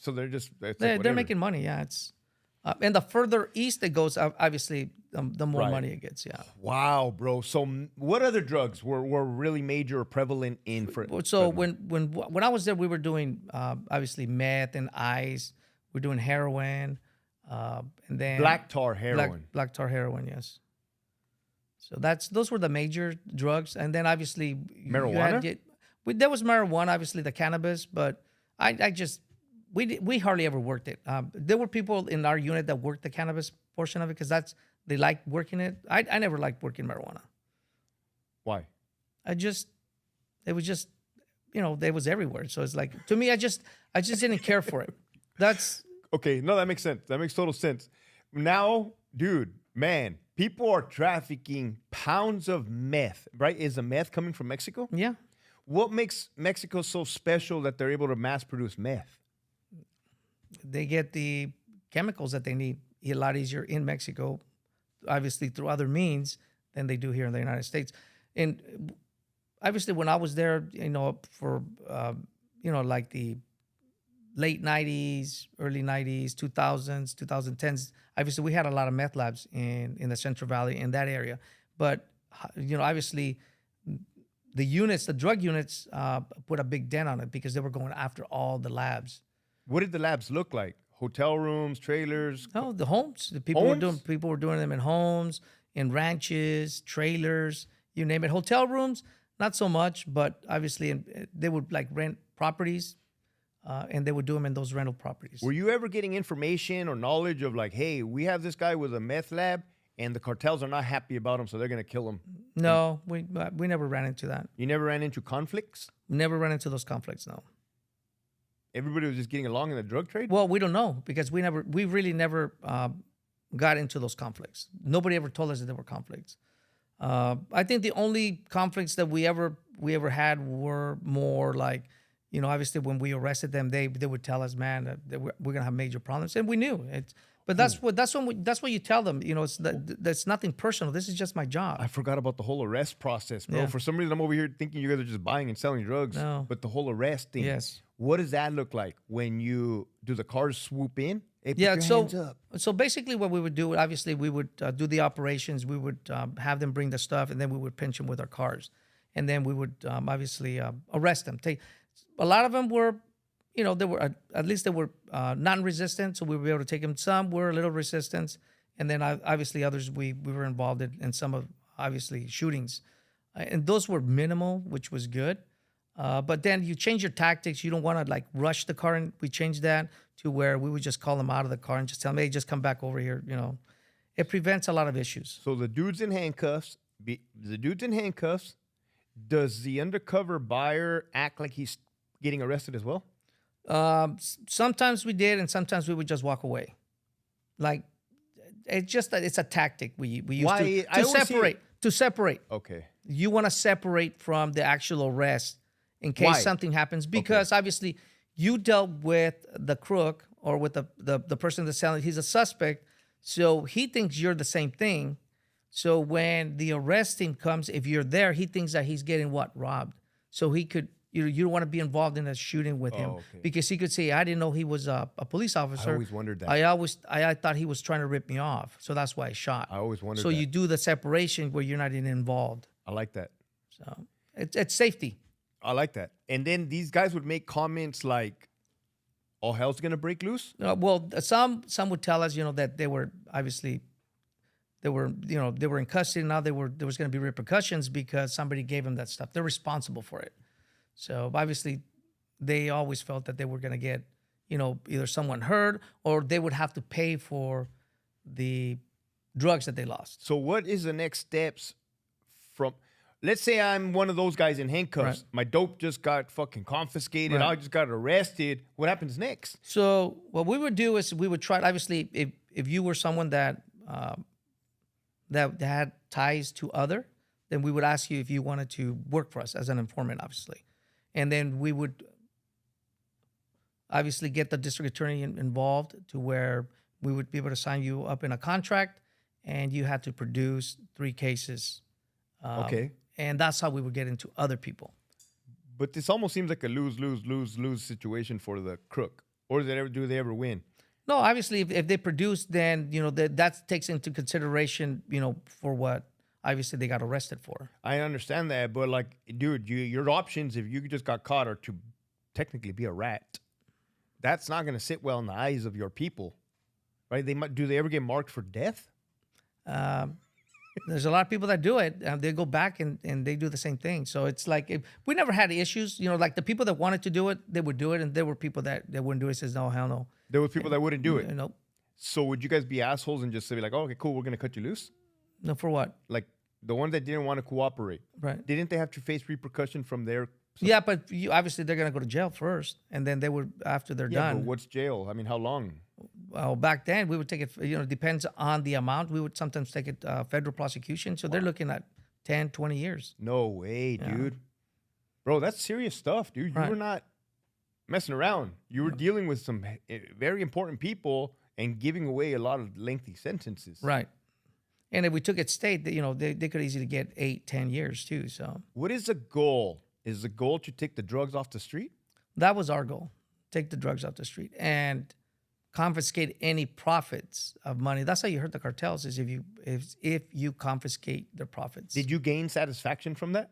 So they're just they're making money. Yeah, it's and the further east it goes, obviously, the more money it gets. Yeah. Wow, bro. So what other drugs were really major or prevalent in? So when I was there, we were doing obviously meth and ice. We're doing heroin, and then black tar heroin. Black tar heroin, yes. So those were the major drugs, and then obviously marijuana. There was marijuana, obviously the cannabis, but we hardly ever worked it. There were people in our unit that worked the cannabis portion of it because they liked working it. I never liked working marijuana. Why? It was just, it was everywhere. So it's like, to me, I just didn't care for it. That's okay. No, that makes sense. That makes total sense. Now, dude, man, people are trafficking pounds of meth, right? Is the meth coming from Mexico? Yeah. What makes Mexico so special that they're able to mass produce meth? They get the chemicals that they need a lot easier in Mexico, obviously through other means than they do here in the United States. And obviously, when I was there, for like the late 90s, early 90s, 2000s, 2010s, obviously we had a lot of meth labs in the Central Valley, in that area. But, obviously the drug units put a big dent on it because they were going after all the labs. What did the labs look like? Hotel rooms, trailers? No, the homes. The people were doing them in homes, in ranches, trailers, you name it. Hotel rooms, not so much, but obviously they would like rent properties, and they would do them in those rental properties. Were you ever getting information or knowledge of like, hey, we have this guy with a meth lab and the cartels are not happy about him, so they're going to kill him? No, we never ran into that. You never ran into conflicts? Never ran into those conflicts, no. Everybody was just getting along in the drug trade? Well, we don't know because we really never got into those conflicts. Nobody ever told us that there were conflicts. I think the only conflicts that we ever had were more like, obviously when we arrested them, they would tell us, man, that we're gonna have major problems, and we knew it. But that's what you tell them. That's nothing personal. This is just my job. I forgot about the whole arrest process, bro. Yeah. For some reason, I'm over here thinking you guys are just buying and selling drugs. No. But the whole arrest thing. Yes. What does that look like when do the cars swoop in? Hey, put Yeah, your so hands up. so basically what we would do, obviously we would do the operations, we would have them bring the stuff, and then we would pinch them with our cars, and then we would obviously arrest them. A lot of them were, they were at least they were non-resistant, so we were able to take them. Some were a little resistant, and then obviously others we were involved in some of obviously shootings, and those were minimal, which was good. But then you change your tactics. You don't want to like rush the car, and we changed that to where we would just call them out of the car and just tell them, hey, just come back over here. It prevents a lot of issues. So the dude's in handcuffs. Does the undercover buyer act like he's getting arrested as well? Sometimes we did, and sometimes we would just walk away. Like it's a tactic we use to separate. Okay. You want to separate from the actual arrest in case something happens, because obviously you dealt with the crook or with the person that's selling. He's a suspect, so he thinks you're the same thing. So when the arrest team comes, if you're there, he thinks that he's getting robbed. So he could, you don't want to be involved in a shooting with him, because he could say, I didn't know he was a police officer. I always wondered that. I thought he was trying to rip me off, so that's why I shot. I always wondered so that. you do the separation where you're not even involved. I like that. So it's safety. I like that. And then these guys would make comments like, all hell's going to break loose? Well, some would tell us, that they were obviously, they were in custody. Now there was going to be repercussions because somebody gave them that stuff. They're responsible for it. So obviously they always felt that they were going to get, either someone hurt or they would have to pay for the drugs that they lost. So what is the next steps from... Let's say I'm one of those guys in handcuffs. Right. My dope just got fucking confiscated. Right. I just got arrested. What happens next? So what we would do is we would try, obviously, if you were someone that had ties to other, then we would ask you if you wanted to work for us as an informant, obviously. And then we would obviously get the district attorney involved to where we would be able to sign you up in a contract, and you had to produce 3 cases. Okay. And that's how we would get into other people. But this almost seems like a lose situation for the crook. Or do they ever win? No, obviously, if they produce, then, that takes into consideration, for what obviously they got arrested for. I understand that, but like, dude, your options, if you just got caught, are to technically be a rat. That's not going to sit well in the eyes of your people, right? Do they ever get marked for death? There's a lot of people that do it. They go back and they do the same thing. So it's like, we never had issues. Like the people that wanted to do it, they would do it. And there were people that wouldn't do it. Says, no, hell no. There was people that wouldn't do it? Nope. So would you guys be assholes and just say like, oh, okay, cool, we're going to cut you loose? No, for what? Like the ones that didn't want to cooperate. Right. Didn't they have to face repercussion from their... Yeah, but obviously they're going to go to jail first. And then they would, after they're done. Yeah, but what's jail? I mean, how long? Well, back then we would take it, depends on the amount. We would sometimes take it federal prosecution. So they're looking at 10, 20 years. No way, dude. Bro, that's serious stuff, dude. You were not messing around. You were dealing with some very important people and giving away a lot of lengthy sentences. Right. And if we took it state, they could easily get 8, 10 years too. So What is the goal? Is the goal to take the drugs off the street? that was our goal: take the drugs off the street and confiscate any profits of money. That's how you hurt the cartels: is if you confiscate their profits. Did you gain satisfaction from that?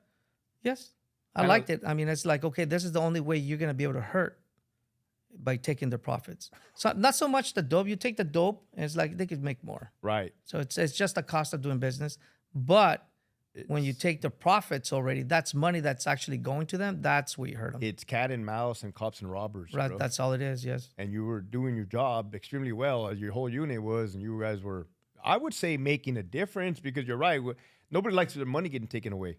Yes, I liked it. I mean, it's like, okay, this is the only way you're gonna be able to hurt, by taking their profits. So not so much the dope. You take the dope, and it's like they could make more. Right. So it's just the cost of doing business. But when you take the profits already, that's money that's actually going to them. That's where you hurt them. It's cat and mouse and cops and robbers. Right. Bro. That's all it is. Yes. And you were doing your job extremely well, as your whole unit was, and you guys were, I would say, making a difference, because you're right. Nobody likes their money getting taken away.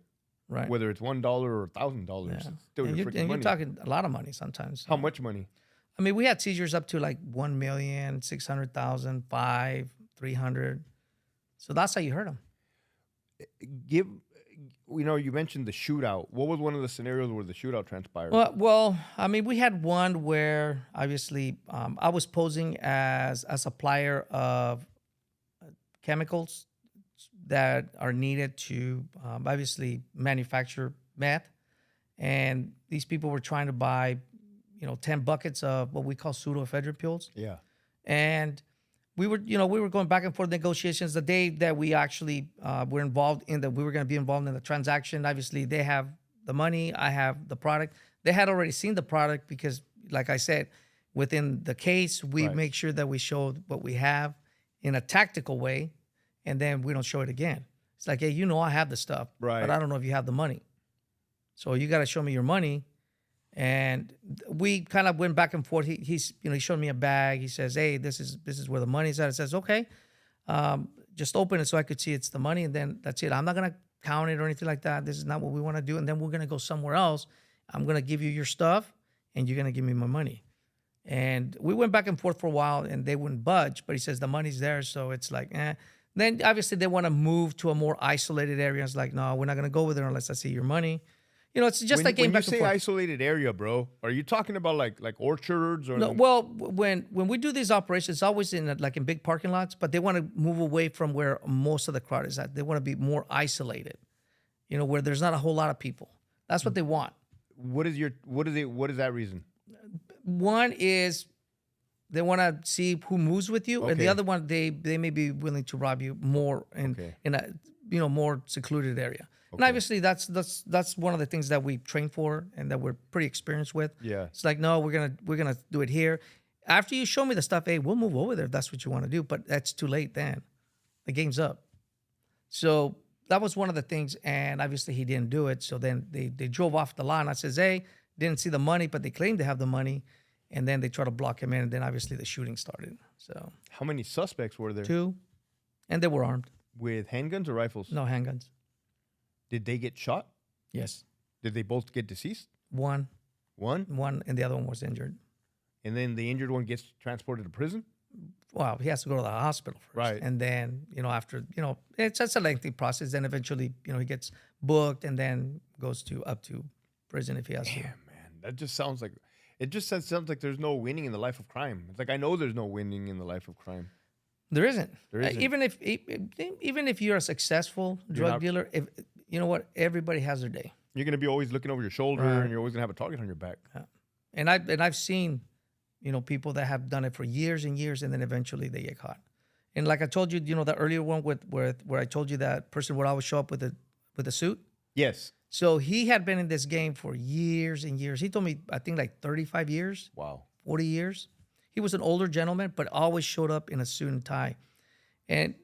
Right. Whether it's $1 or $1,000, Yeah. it's still your freaking And money. you're talking a lot of money sometimes. How much money? I mean, we had seizures up to like 1,600,000, 300. So that's how you hurt them. You mentioned the shootout. What was one of the scenarios where the shootout transpired? Well, I mean, we had one where obviously I was posing as a supplier of chemicals that are needed to obviously manufacture meth, and these people were trying to buy 10 buckets of what we call pseudoephedrine pills. Yeah. And we were going back and forth negotiations. The day that we actually were involved we were going to be involved in the transaction. Obviously, they have the money, I have the product. They had already seen the product because, like I said, within the case, we Right. make sure that we show what we have in a tactical way, and then we don't show it again. It's like, hey, I have the stuff, Right. but I don't know if you have the money. So you got to show me your money. And we kind of went back and forth. He showed me a bag. He says, "Hey, this is where the money's at." It says, "Okay, just open it so I could see it's the money, and then that's it. I'm not gonna count it or anything like that. This is not what we want to do. And then we're gonna go somewhere else. I'm gonna give you your stuff, and you're gonna give me my money." And we went back and forth for a while, and they wouldn't budge. But he says the money's there, so it's like, eh. Then obviously they want to move to a more isolated area. It's like, no, we're not gonna go with there unless I see your money. It's just like getting back and forth. When you say isolated area, bro, are you talking about like orchards or? No, well, when we do these operations, it's always in in big parking lots, but they want to move away from where most of the crowd is at. They want to be more isolated, where there's not a whole lot of people. That's what they want. What is that reason? One is they want to see who moves with you, and the Okay. other one they may be willing to rob you more in a more secluded area. And obviously that's one of the things that we train for and that we're pretty experienced with. Yeah. It's like, no, we're gonna do it here. After you show me the stuff, hey, we'll move over there if that's what you want to do. But that's too late then. The game's up. So that was one of the things, and obviously he didn't do it. So then they drove off the line. I says, hey, didn't see the money, but they claimed to have the money. And then they try to block him in, and then obviously the shooting started. So How many suspects were there? 2, and they were armed. With handguns or rifles? No handguns. Did they get shot? Yes. Did they both get deceased? One, One? and the other one was injured. And then the injured one gets transported to prison? Well, he has to go to the hospital first. Right. And then, after, it's just a lengthy process. Then eventually, he gets booked and then goes up to prison if he has to. Damn, man. That just sounds like, sounds like there's no winning in the life of crime. It's like, I know there's no winning in the life of crime. There isn't. There isn't. Even if you're a successful drug dealer, you know what? Everybody has their day. You're going to be always looking over your shoulder, Right. and you're always going to have a target on your back. Yeah. And I've seen, people that have done it for years and years, and then eventually they get caught. And like I told you, the earlier one where I told you that person would always show up with a suit. Yes. So he had been in this game for years and years. He told me, I think like 35 years, Wow. 40 years. He was an older gentleman, but always showed up in a suit and tie. And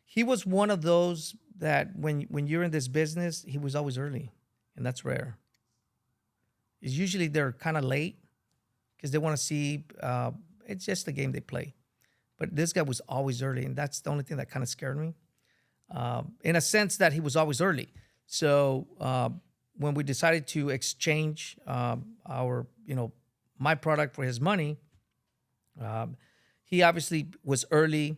he was one of those that when you're in this business, he was always early, and that's rare. It's usually they're kind of late because they want to see, it's just the game they play. But this guy was always early, and that's the only thing that kind of scared me, in a sense that he was always early. So when we decided to exchange my product for his money, he obviously was early.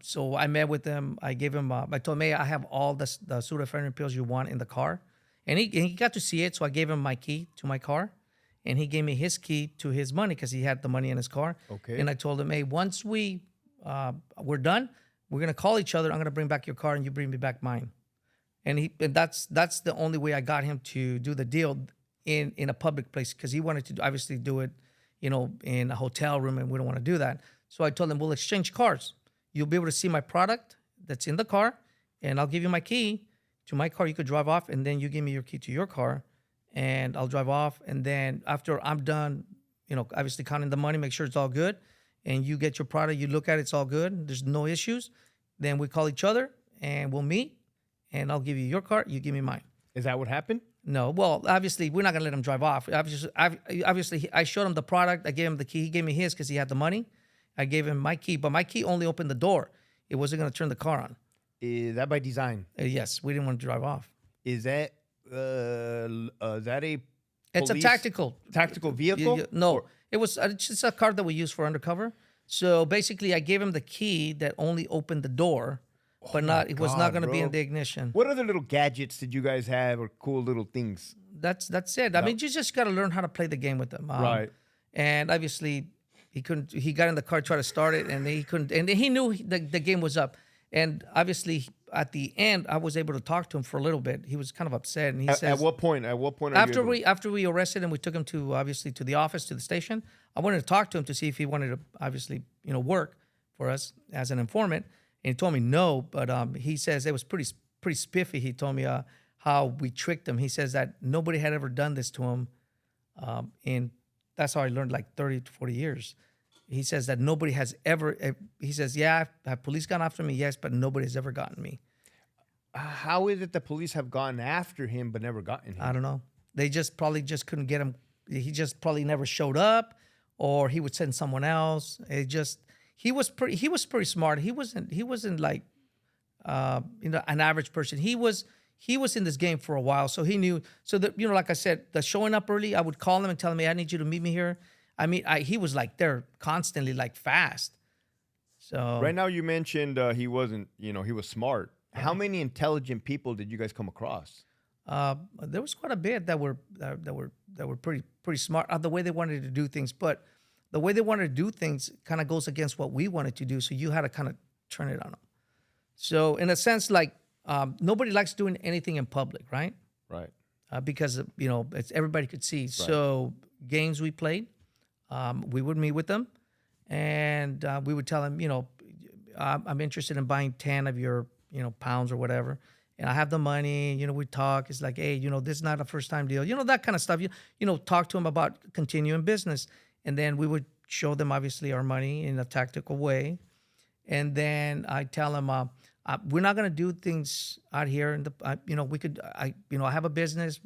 So I met with him. I gave him, I told him, hey, I have all the pseudoephedrine pills you want in the car. And he got to see it. So I gave him my key to my car. And he gave me his key to his money because he had the money in his car. Okay. And I told him, hey, once we we're done. We're gonna call each other. I'm gonna bring back your car, and you bring me back mine. And that's the only way I got him to do the deal in a public place, because he wanted to obviously do it, in a hotel room, and we don't want to do that. So I told him, we'll exchange cars. You'll be able to see my product that's in the car, and I'll give you my key to my car. You could drive off, and then you give me your key to your car, and I'll drive off. And then after I'm done, obviously counting the money, make sure it's all good, and you get your product, you look at it, it's all good, there's no issues. Then we call each other, and we'll meet, and I'll give you your car, you give me mine. Is that what happened? No. Well, obviously, we're not going to let him drive off. Obviously, I showed him the product. I gave him the key. He gave me his because he had the money. I gave him my key, but my key only opened the door. It wasn't going to turn the car on. Is that by design? Yes. We didn't want to drive off. Is that a It's a tactical vehicle? No. It's just a car that we use for undercover. So basically, I gave him the key that only opened the door, but it was not going to be in the ignition. What other little gadgets did you guys have, or cool little things? That's it. I mean, you just got to learn how to play the game with them. Right. And obviously, he couldn't. He got in the car, tried to start it, and he couldn't. And he knew the game was up. And obviously, at the end, I was able to talk to him for a little bit. He was kind of upset, and he says, "At what point? After we arrested him, we took him to the office, to the station. I wanted to talk to him to see if he wanted to obviously work for us as an informant. And he told me no, but he says it was pretty spiffy. He told me how we tricked him. He says that nobody had ever done this to him, and that's how I learned, like 30 to 40 years. He says that nobody has ever. He says, yeah, have police gone after me? Yes, but nobody has ever gotten me. How is it the police have gone after him but never gotten him? I don't know. They probably couldn't get him. He just probably never showed up, or he would send someone else. He was pretty smart. He wasn't like an average person. He was in this game for a while, so he knew. So that, like I said, the showing up early, I would call him and tell him, hey, I need you to meet me here. I mean, he was like there constantly, like fast. So right now, you mentioned he wasn't. He was smart. How many intelligent people did you guys come across? There was quite a bit that were pretty smart. The way they wanted to do things, but the way they wanted to do things kind of goes against what we wanted to do. So you had to kind of turn it on them. So in a sense, like nobody likes doing anything in public, right? Right. Because it's everybody could see. Right. So games we played, we would meet with them, and we would tell them, I'm interested in buying 10 of your pounds or whatever, and I have the money. We talk. It's like, hey, this is not a first time deal. That kind of stuff. Talk to them about continuing business. And then we would show them, obviously, our money in a tactical way. And then I tell them, we're not going to do things out here. I have a business,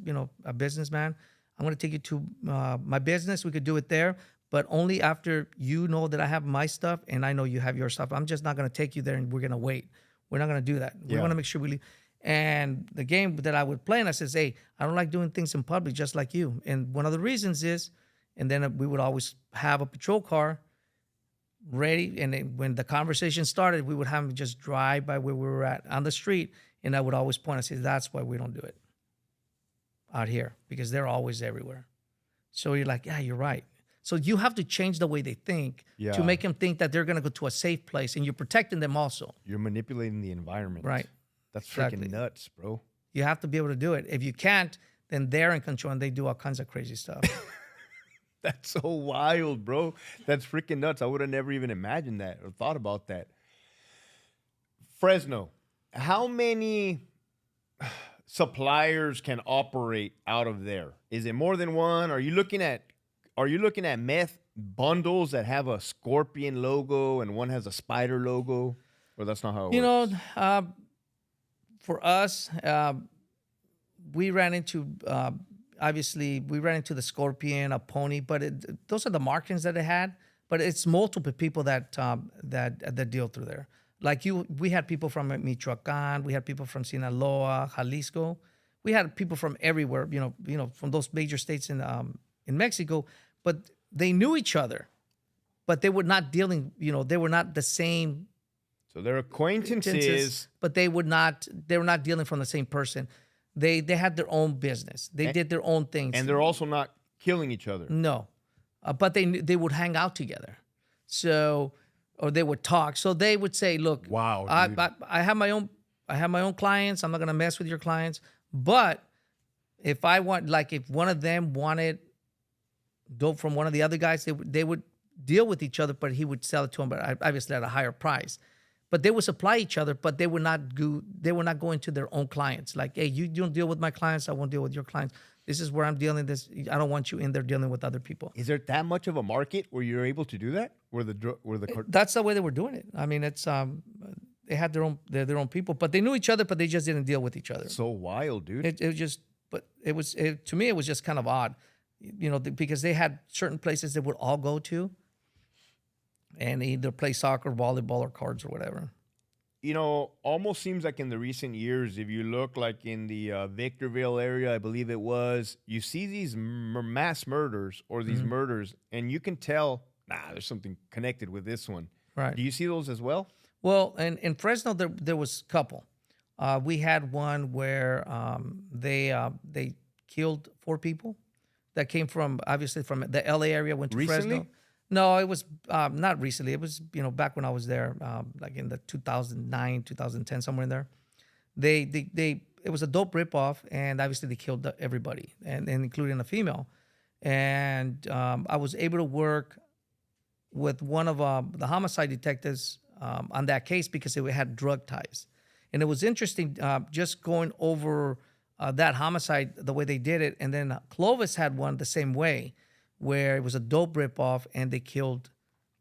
a businessman. I'm going to take you to my business. We could do it there, but only after you know that I have my stuff and I know you have your stuff. I'm just not going to take you there and we're going to wait. We're not going to do that. We want to make sure we leave. And the game that I would play, and I says, hey, I don't like doing things in public just like you. And one of the reasons is, and then we would always have a patrol car ready. And then when the conversation started, we would have them just drive by where we were at on the street. And I would always point and say, that's why we don't do it out here, because they're always everywhere. So you're like, yeah, you're right. So you have to change the way they think to make them think that they're going to go to a safe place, and you're protecting them also. You're manipulating the environment. Right. That's freaking nuts, bro. You have to be able to do it. If you can't, then they're in control and they do all kinds of crazy stuff. That's so wild, bro. That's freaking nuts. I would have never even imagined that or thought about that. Fresno, how many suppliers can operate out of there? Is it more than one? Are you looking at meth bundles that have a scorpion logo and one has a spider logo? Or that's not how it works? For us, we ran into the scorpion, a pony, but those are the markings that it had. But it's multiple people that deal through there. Like we had people from Michoacan, we had people from Sinaloa, Jalisco. We had people from everywhere, from those major states in Mexico. But they knew each other, but they were not dealing. They were not the same. So they're acquaintances, but they were not dealing from the same person. They had their own business. They did their own things. And they're also not killing each other. No, but they would hang out together. So or they would talk. So they would say, "Look, Wow, dude. I have my own clients. I'm not gonna mess with your clients. But if I want, like, if one of them wanted dope from one of the other guys, they would deal with each other, but he would sell it to him, but obviously at a higher price. But they would supply each other, but they would not go into their own clients. Like, hey, you don't deal with my clients, I won't deal with your clients. This is where I'm dealing. I don't want you in there dealing with other people. Is there that much of a market where you're able to do that? That's the way they were doing it. I mean, it's they had their own people, but they knew each other, but they just didn't deal with each other. So wild, dude. To me, it was just kind of odd, because they had certain places they would all go to and either play soccer, volleyball, or cards or whatever. Almost seems like in the recent years, if you look like in the Victorville area, I believe it was, you see these mass murders or these murders, and you can tell, there's something connected with this one. Right. Do you see those as well? Well, in Fresno, there was a couple. We had one where they killed 4 people that came obviously from the LA area, went to Recently? Fresno. No, it was not recently. It was back when I was there, like in the 2009, 2010, somewhere in there. It was a dope ripoff, and obviously they killed everybody, and including a female. And I was able to work with one of the homicide detectives on that case because it had drug ties. And it was interesting just going over that homicide, the way they did it. And then Clovis had one the same way, where it was a dope ripoff, and they killed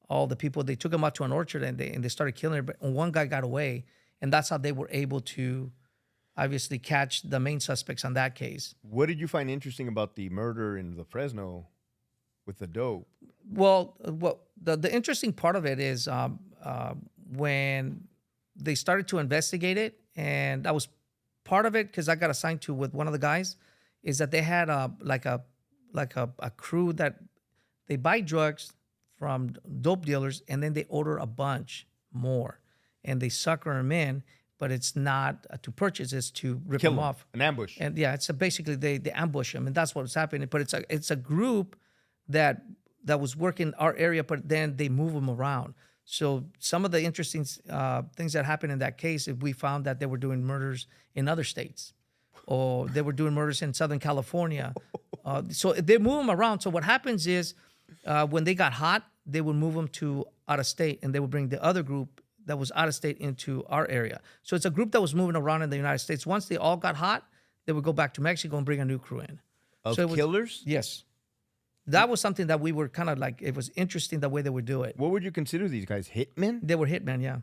all the people. They took them out to an orchard, and they started killing her. But one guy got away, and that's how they were able to obviously catch the main suspects on that case. What did you find interesting about the murder in the Fresno with the dope? Well, the interesting part of it is when they started to investigate it, and that was part of it because I got assigned to with one of the guys, is that they had a crew that they buy drugs from dope dealers, and then they order a bunch more, and they sucker them in, but it's not to purchase, it's to rip them off. An ambush. And yeah, it's basically they ambush them, and that's what's happening. But it's a group that was working our area, but then they move them around. So some of the interesting things that happened in that case, if we found that they were doing murders in other states, or they were doing murders in Southern California. So they move them around. So what happens is when they got hot, they would move them to out of state, and they would bring the other group that was out of state into our area. So it's a group that was moving around in the United States. Once they all got hot, they would go back to Mexico and bring a new crew in. Of killers? Yes. That was something that we were kind of like, it was interesting the way they would do it. What would you consider these guys? Hitmen? They were hitmen, yeah.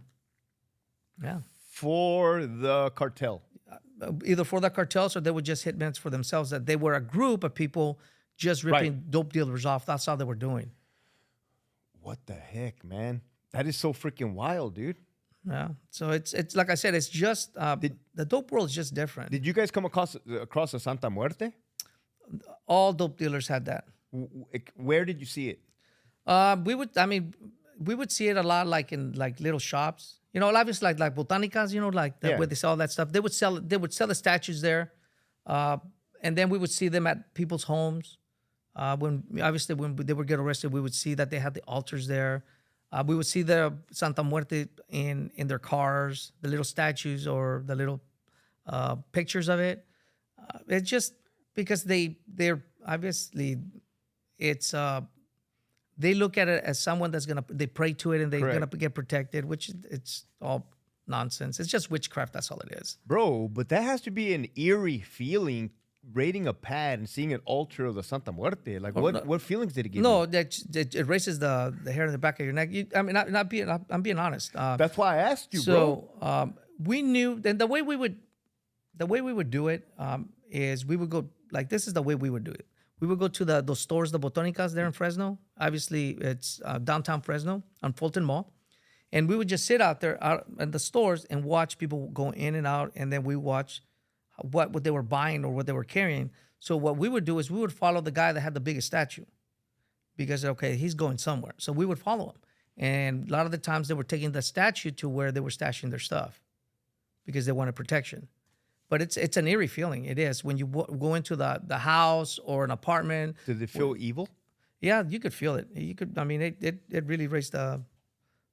Yeah. For the cartel? Either for the cartels, or they were just hitmen for themselves, that they were a group of people just ripping dope dealers off. That's how they were doing. What the heck, man? That is so freaking wild, dude. Yeah. So it's like I said, it's just, the dope world is just different. Did you guys come across a Santa Muerte? All dope dealers had that. Where did you see it? We would see it a lot, like in like little shops. Obviously like botanicas, where they sell that stuff. They would sell the statues there, and then we would see them at people's homes. When they would get arrested, we would see that they had the altars there. We would see the Santa Muerte in their cars, the little statues or the little pictures of it. It's just because they're obviously, it's they look at it as someone they pray to it, and they're gonna get protected, which it's all nonsense. It's just witchcraft. That's all it is, bro. But that has to be an eerie feeling, raiding a pad and seeing an altar of the Santa Muerte. Like, what feelings did it give you? No, it raises the hair in the back of your neck. I'm being honest. That's why I asked you, bro. So we knew, and the way we would do it is we would go, like, this is the way we would do it. We would go to those stores, the Botanicas there in Fresno. Obviously, it's downtown Fresno on Fulton Mall. And we would just sit out there in the stores and watch people go in and out, and then we watch what they were buying or what they were carrying. So what we would do is we would follow the guy that had the biggest statue, because, okay, he's going somewhere. So we would follow him. And a lot of the times they were taking the statue to where they were stashing their stuff because they wanted protection. But it's an eerie feeling. It is when you go into the house or an apartment. Did it feel evil? Yeah, you could feel it. You could. I mean, it really raised the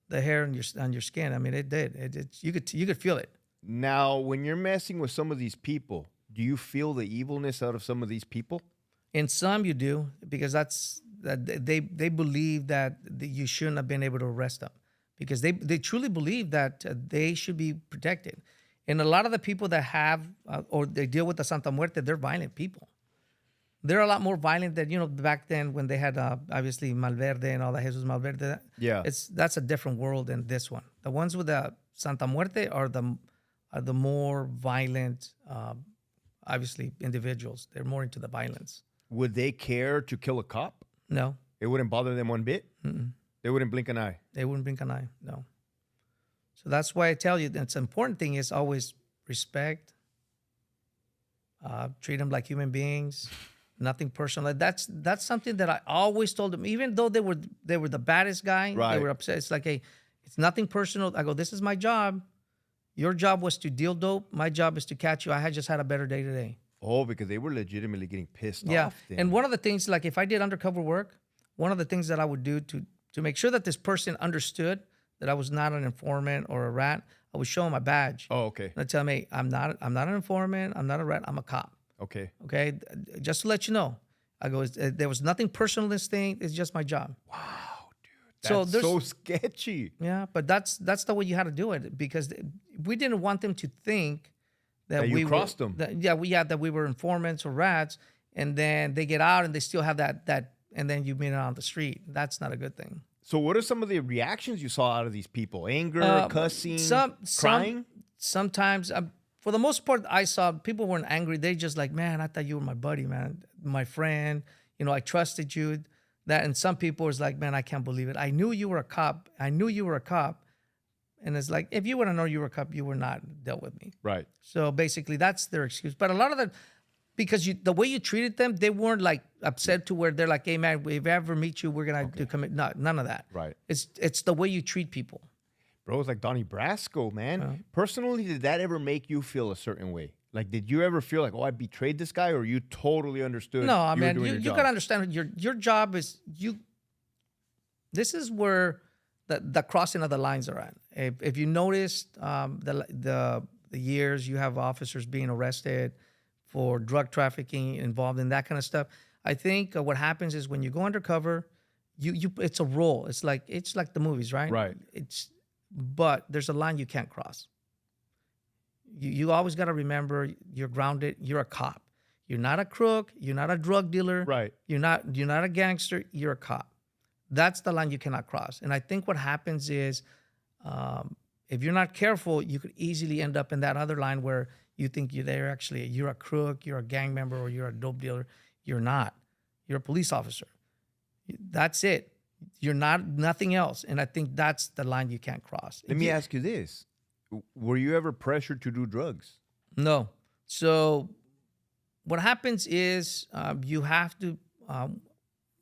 the hair on your skin. I mean, it did. You could feel it. Now, when you're messing with some of these people, do you feel the evilness out of some of these people? In some you do, because they believe that you shouldn't have been able to arrest them, because they truly believe that they should be protected. And a lot of the people that have or they deal with the Santa Muerte, they're violent people. They're a lot more violent than, back then when they had obviously Malverde and all that, Jesus Malverde. Yeah. That's a different world than this one. The ones with the Santa Muerte are the more violent, obviously, individuals. They're more into the violence. Would they care to kill a cop? No. It wouldn't bother them one bit? Mm-mm. They wouldn't blink an eye? They wouldn't blink an eye, no. So that's why I tell you that the important thing is always respect, treat them like human beings, nothing personal. That's something that I always told them, even though they were the baddest guy, right. They were upset. It's like, hey, it's nothing personal. I go, this is my job. Your job was to deal dope. My job is to catch you. I had just had a better day today. Oh, because they were legitimately getting pissed yeah. off. Yeah. And one of the things, like if I did undercover work, one of the things that I would do to make sure that this person understood that I was not an informant or a rat, I would show him my badge. Oh, okay. And I'd tell him, hey, I'm not an informant. I'm not a rat. I'm a cop. Okay. Okay. Just to let you know, I go, there was nothing personal in this thing. It's just my job. Wow, dude. That's so sketchy. Yeah, but that's the way you had to do it, because we didn't want them to think that we crossed them. That we were informants or rats, and then they get out and they still have that, and then you meet it on the street. That's not a good thing. So what are some of the reactions you saw out of these people? Anger, cussing, crying? Sometimes, for the most part, I saw people weren't angry. They just like, man, I thought you were my buddy, man, my friend. I trusted you. And some people was like, man, I can't believe it. I knew you were a cop. And it's like, if you would have known you were a cop, you would not dealt with me. Right. So basically, that's their excuse. But a lot of because the way you treated them, they weren't like upset to where they're like, hey, man, if I ever meet you, we're going to commit. No, none of that. Right. It's the way you treat people. Bro, it's like Donnie Brasco, man. Personally, did that ever make you feel a certain way? Like, did you ever feel like, oh, I betrayed this guy, or you totally understood? No, I mean, you got to understand your job is this is where the crossing of the lines are at. If you noticed the years you have officers being arrested for drug trafficking, involved in that kind of stuff, I think what happens is when you go undercover, you it's a role. It's like the movies, right? Right. But there's a line you can't cross. You always got to remember you're grounded. You're a cop. You're not a crook. You're not a drug dealer. Right. You're not a gangster. You're a cop. That's the line you cannot cross. And I think what happens is, if you're not careful, you could easily end up in that other line where you think you're a crook, you're a gang member, or you're a dope dealer. You're not. You're a police officer. That's it. You're nothing else. And I think that's the line you can't cross. Let me ask you this. Were you ever pressured to do drugs? No. So what happens is you have to,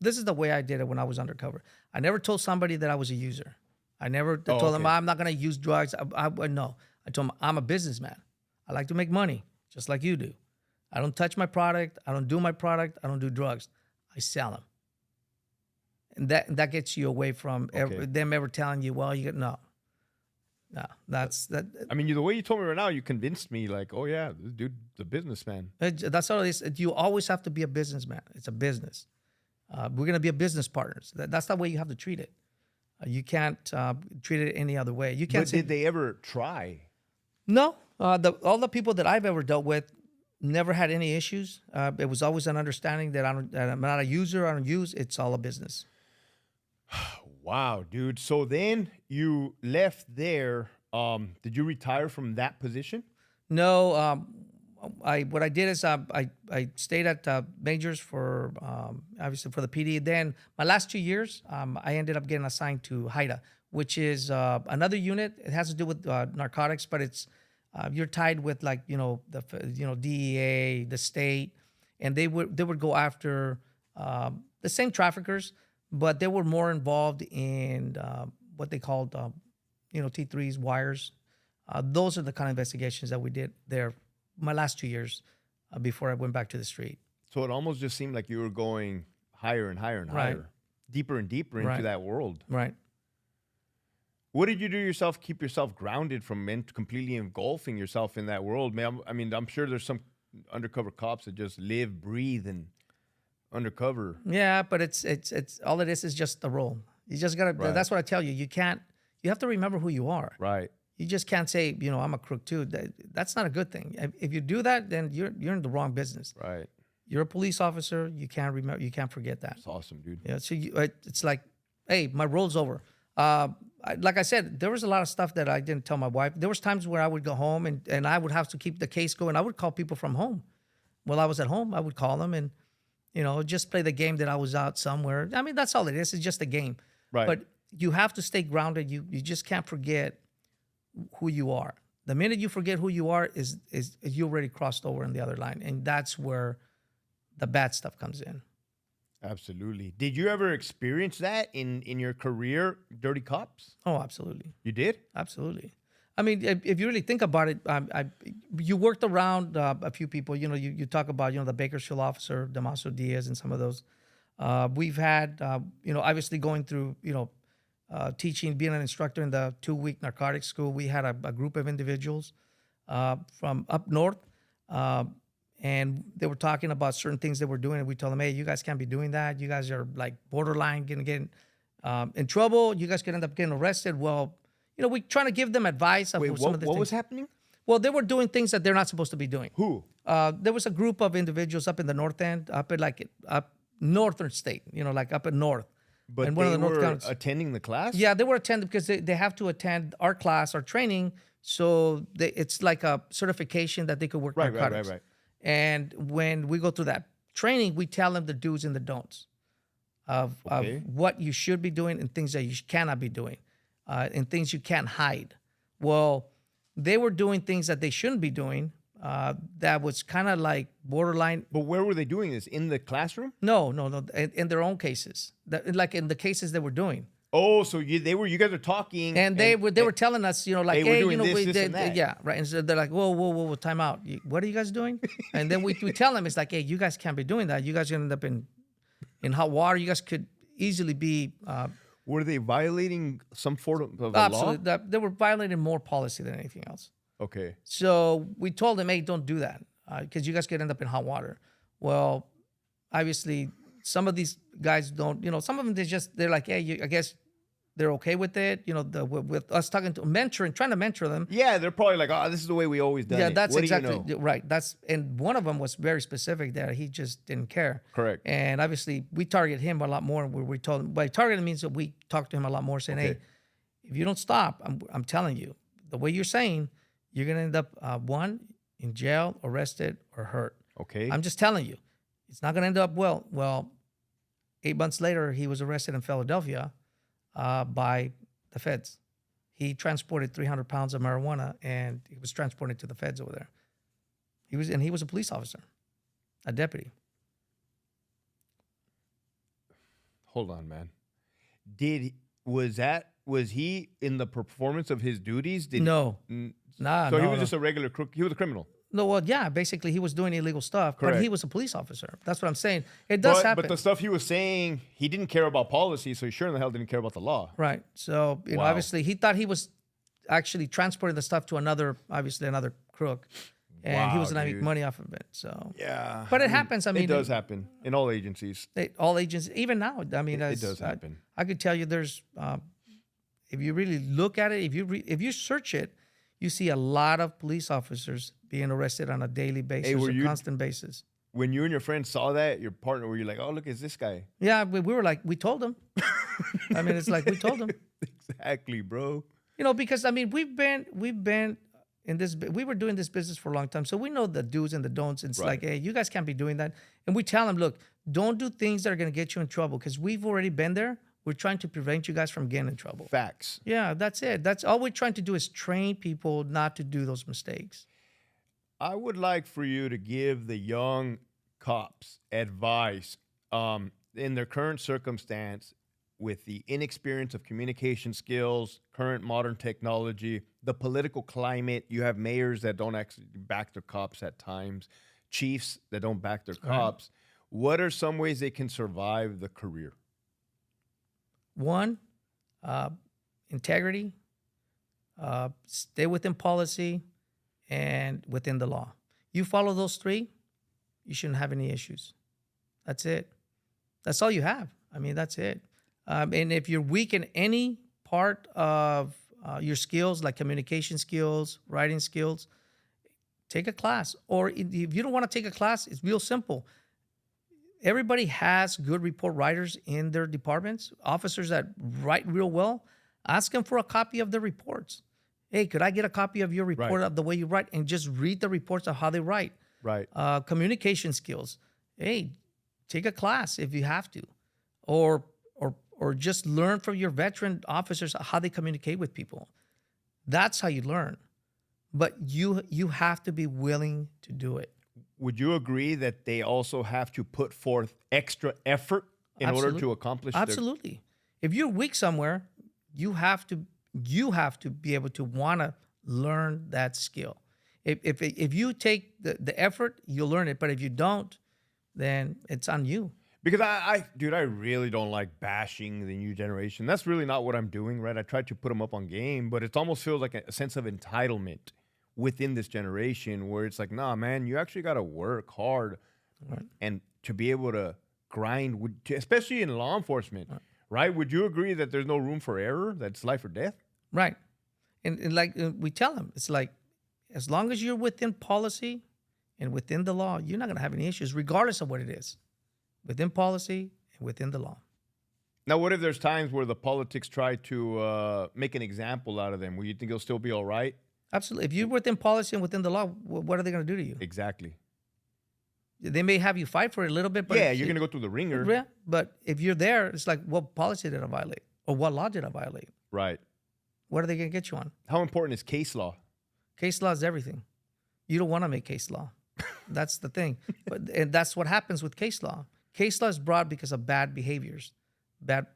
this is the way I did it when I was undercover. I never told somebody that I was a user. I never told them I'm not going to use drugs. No. I told them I'm a businessman. I like to make money, just like you do. I don't touch my product. I don't do my product. I don't do drugs. I sell them. And that gets you away from them ever telling you, well, you get, no, that's that. I mean, the way you told me right now, you convinced me like, oh yeah, this dude's a businessman. That's all it is. You always have to be a businessman. It's a business. We're going to be a business partners. That's the way you have to treat it. You can't treat it any other way. You can't. But did they ever try? No. All the people that I've ever dealt with never had any issues. It was always an understanding that I'm not a user. I don't use. It's all a business. Wow, dude. So then you left there. Did you retire from that position? No. What I did is I stayed at Majors for obviously for the PD. Then my last 2 years, I ended up getting assigned to HIDA, which is another unit. It has to do with narcotics, but it's you're tied with like the DEA, the state, and they would go after the same traffickers, but they were more involved in what they called T3s, wires. Those are the kind of investigations that we did there my last 2 years before I went back to the street. So it almost just seemed like you were going higher and higher and higher, deeper and deeper into that world. Right. What did you do yourself? Keep yourself grounded from completely engulfing yourself in that world, man. I mean, I'm sure there's some undercover cops that just live, breathe, and undercover. Yeah, but it's all it is just the role. You just gotta. Right. That's what I tell you. You can't. You have to remember who you are. Right. You just can't say, I'm a crook too. That's not a good thing. If you do that, then you're in the wrong business. Right. You're a police officer. You can't remember. You can't forget that. That's awesome, dude. Yeah. So it's like, hey, my role's over. Like I said, there was a lot of stuff that I didn't tell my wife. There was times where I would go home and I would have to keep the case going. I would call people from home. While I was at home, I would call them and, just play the game that I was out somewhere. I mean, that's all it is. It's just a game. Right. But you have to stay grounded. You just can't forget who you are. The minute you forget who you are is you already crossed over in the other line. And that's where the bad stuff comes in. Absolutely. Did you ever experience that in your career, Dirty Cops? Oh, absolutely. You did? Absolutely. I mean, if you really think about it, you worked around a few people. You talk about, the Bakersfield officer, Damaso Diaz, and some of those. We've had, obviously going through, teaching, being an instructor in the 2-week narcotics school. We had a group of individuals from up north, and they were talking about certain things they were doing. And we told them, hey, you guys can't be doing that. You guys are like borderline going to get in trouble. You guys could end up getting arrested. Well, we're trying to give them advice. Of Wait, some of the what things. was happening? Well, they were doing things that they're not supposed to be doing. Who? There was a group of individuals up in the north end, up northern state, like up in north. But in they one of the north were counties. attending the class? Yeah, they were attending because they have to attend our class, our training. So it's like a certification that they could work narcotics. Right. And when we go through that training, we tell them the do's and the don'ts of what you should be doing and things that you cannot be doing, and things you can't hide. Well, they were doing things that they shouldn't be doing. That was kind of like borderline. But where were they doing this? In the classroom? No. In their own cases, like in the cases they were doing. Oh, so you guys are talking, and they were telling us, like, hey, and yeah, right. And so they're like, whoa, time out. What are you guys doing? And then we tell them, it's like, hey, you guys can't be doing that. You guys are gonna end up in hot water. You guys could easily be. Were they violating some form of law? Absolutely, they were violating more policy than anything else. Okay. So we told them, hey, don't do that because you guys could end up in hot water. Well, obviously, some of these guys don't. Some of them they're like, hey, I guess. They're okay with it, with us trying to mentor them. Yeah, they're probably like, oh, this is the way we always done it. Yeah, that's what exactly do you know? right. And one of them was very specific that he just didn't care. Correct. And obviously, we target him a lot more. We told him, by targeting means that we talked to him a lot more, saying, hey, if you don't stop, I'm telling you, the way you're saying, you're gonna end up one in jail, arrested, or hurt. Okay. I'm just telling you, it's not gonna end up well. Well, 8 months later, he was arrested in Philadelphia. By the feds. He transported 300 pounds of marijuana and he was transported to the feds over there. He was a police officer, a deputy. Hold on, man. Was he in the performance of his duties? No. So he was just a regular crook. He was a criminal. No, well, yeah, basically he was doing illegal stuff, Correct. but he was a police officer. That's what I'm saying. It does happen. But the stuff he was saying, he didn't care about policy, so he sure in the hell didn't care about the law. Right. So, obviously he thought he was actually transporting the stuff to another crook. And he was going to make money off of it. So yeah. But it happens. I mean, it does happen in all agencies. All agents, even now. I mean, it does happen. I could tell you, there's, if you really look at it, if you search it, you see a lot of police officers being arrested on a daily basis, or constant basis. When you and your friend saw that, your partner, were you like, "Oh, look, it's this guy"? Yeah, we were like, we told him. I mean, it's like we told him. Exactly, bro. Because I mean, we've been in this. We were doing this business for a long time, so we know the do's and the don'ts. It's like, hey, you guys can't be doing that, and we tell them, look, don't do things that are going to get you in trouble, because we've already been there. We're trying to prevent you guys from getting in trouble. Facts. Yeah, that's it. That's all we're trying to do, is train people not to do those mistakes. I would like for you to give the young cops advice in their current circumstance with the inexperience of communication skills, current modern technology, the political climate. You have mayors that don't actually back their cops at times, chiefs that don't back their cops. Right. What are some ways they can survive the career? One, integrity, stay within policy, and within the law. You follow those three, you shouldn't have any issues. That's it. That's all you have. I mean, that's it. And if you're weak in any part of your skills, like communication skills, writing skills, take a class. Or if you don't want to take a class, it's real simple. Everybody has good report writers in their departments, officers that write real well. Ask them for a copy of the reports. Hey, could I get a copy of your report of the way you write? And just read the reports of how they write. Right. Communication skills. Hey, take a class if you have to. Or just learn from your veteran officers how they communicate with people. That's how you learn. But you have to be willing to do it. Would you agree that they also have to put forth extra effort in order to accomplish Absolutely. If you're weak somewhere, you have to be able to want to learn that skill. If you take the effort, you'll learn it. But if you don't, then it's on you. Because I really don't like bashing the new generation. That's really not what I'm doing, right? I try to put them up on game, but it almost feels like a sense of entitlement within this generation where it's like, nah, man, you actually got to work hard and to be able to grind, especially in law enforcement, right? Would you agree that there's no room for error? That's life or death? Right. And like we tell them, it's like, as long as you're within policy and within the law, you're not going to have any issues, regardless of what it is. Within policy and within the law. Now, what if there's times where the politics try to make an example out of them? Will you think they'll still be all right? Absolutely. If you're within policy and within the law, what are they going to do to you? Exactly. They may have you fight for it a little bit. But yeah, you're going to go through the ringer. Yeah, but if you're there, it's like, what policy did I violate? Or what law did I violate? Right. What are they going to get you on? How important is case law? Case law is everything. You don't want to make case law. That's the thing. And that's what happens with case law. Case law is brought because of bad behaviors, bad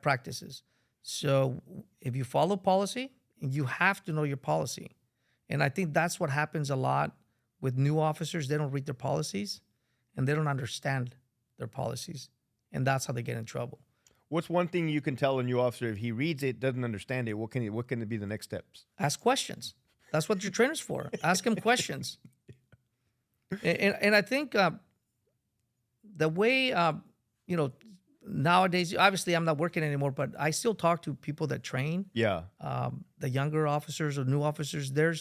practices. So if you follow policy, you have to know your policy. And I think that's what happens a lot with new officers. They don't read their policies and they don't understand their policies. And that's how they get in trouble. What's one thing you can tell a new officer if he reads it, doesn't understand it? What can it be the next steps? Ask questions. That's what your trainer's for. Ask him questions. And I think the way, nowadays, obviously I'm not working anymore, but I still talk to people that train. Yeah. The younger officers or new officers, there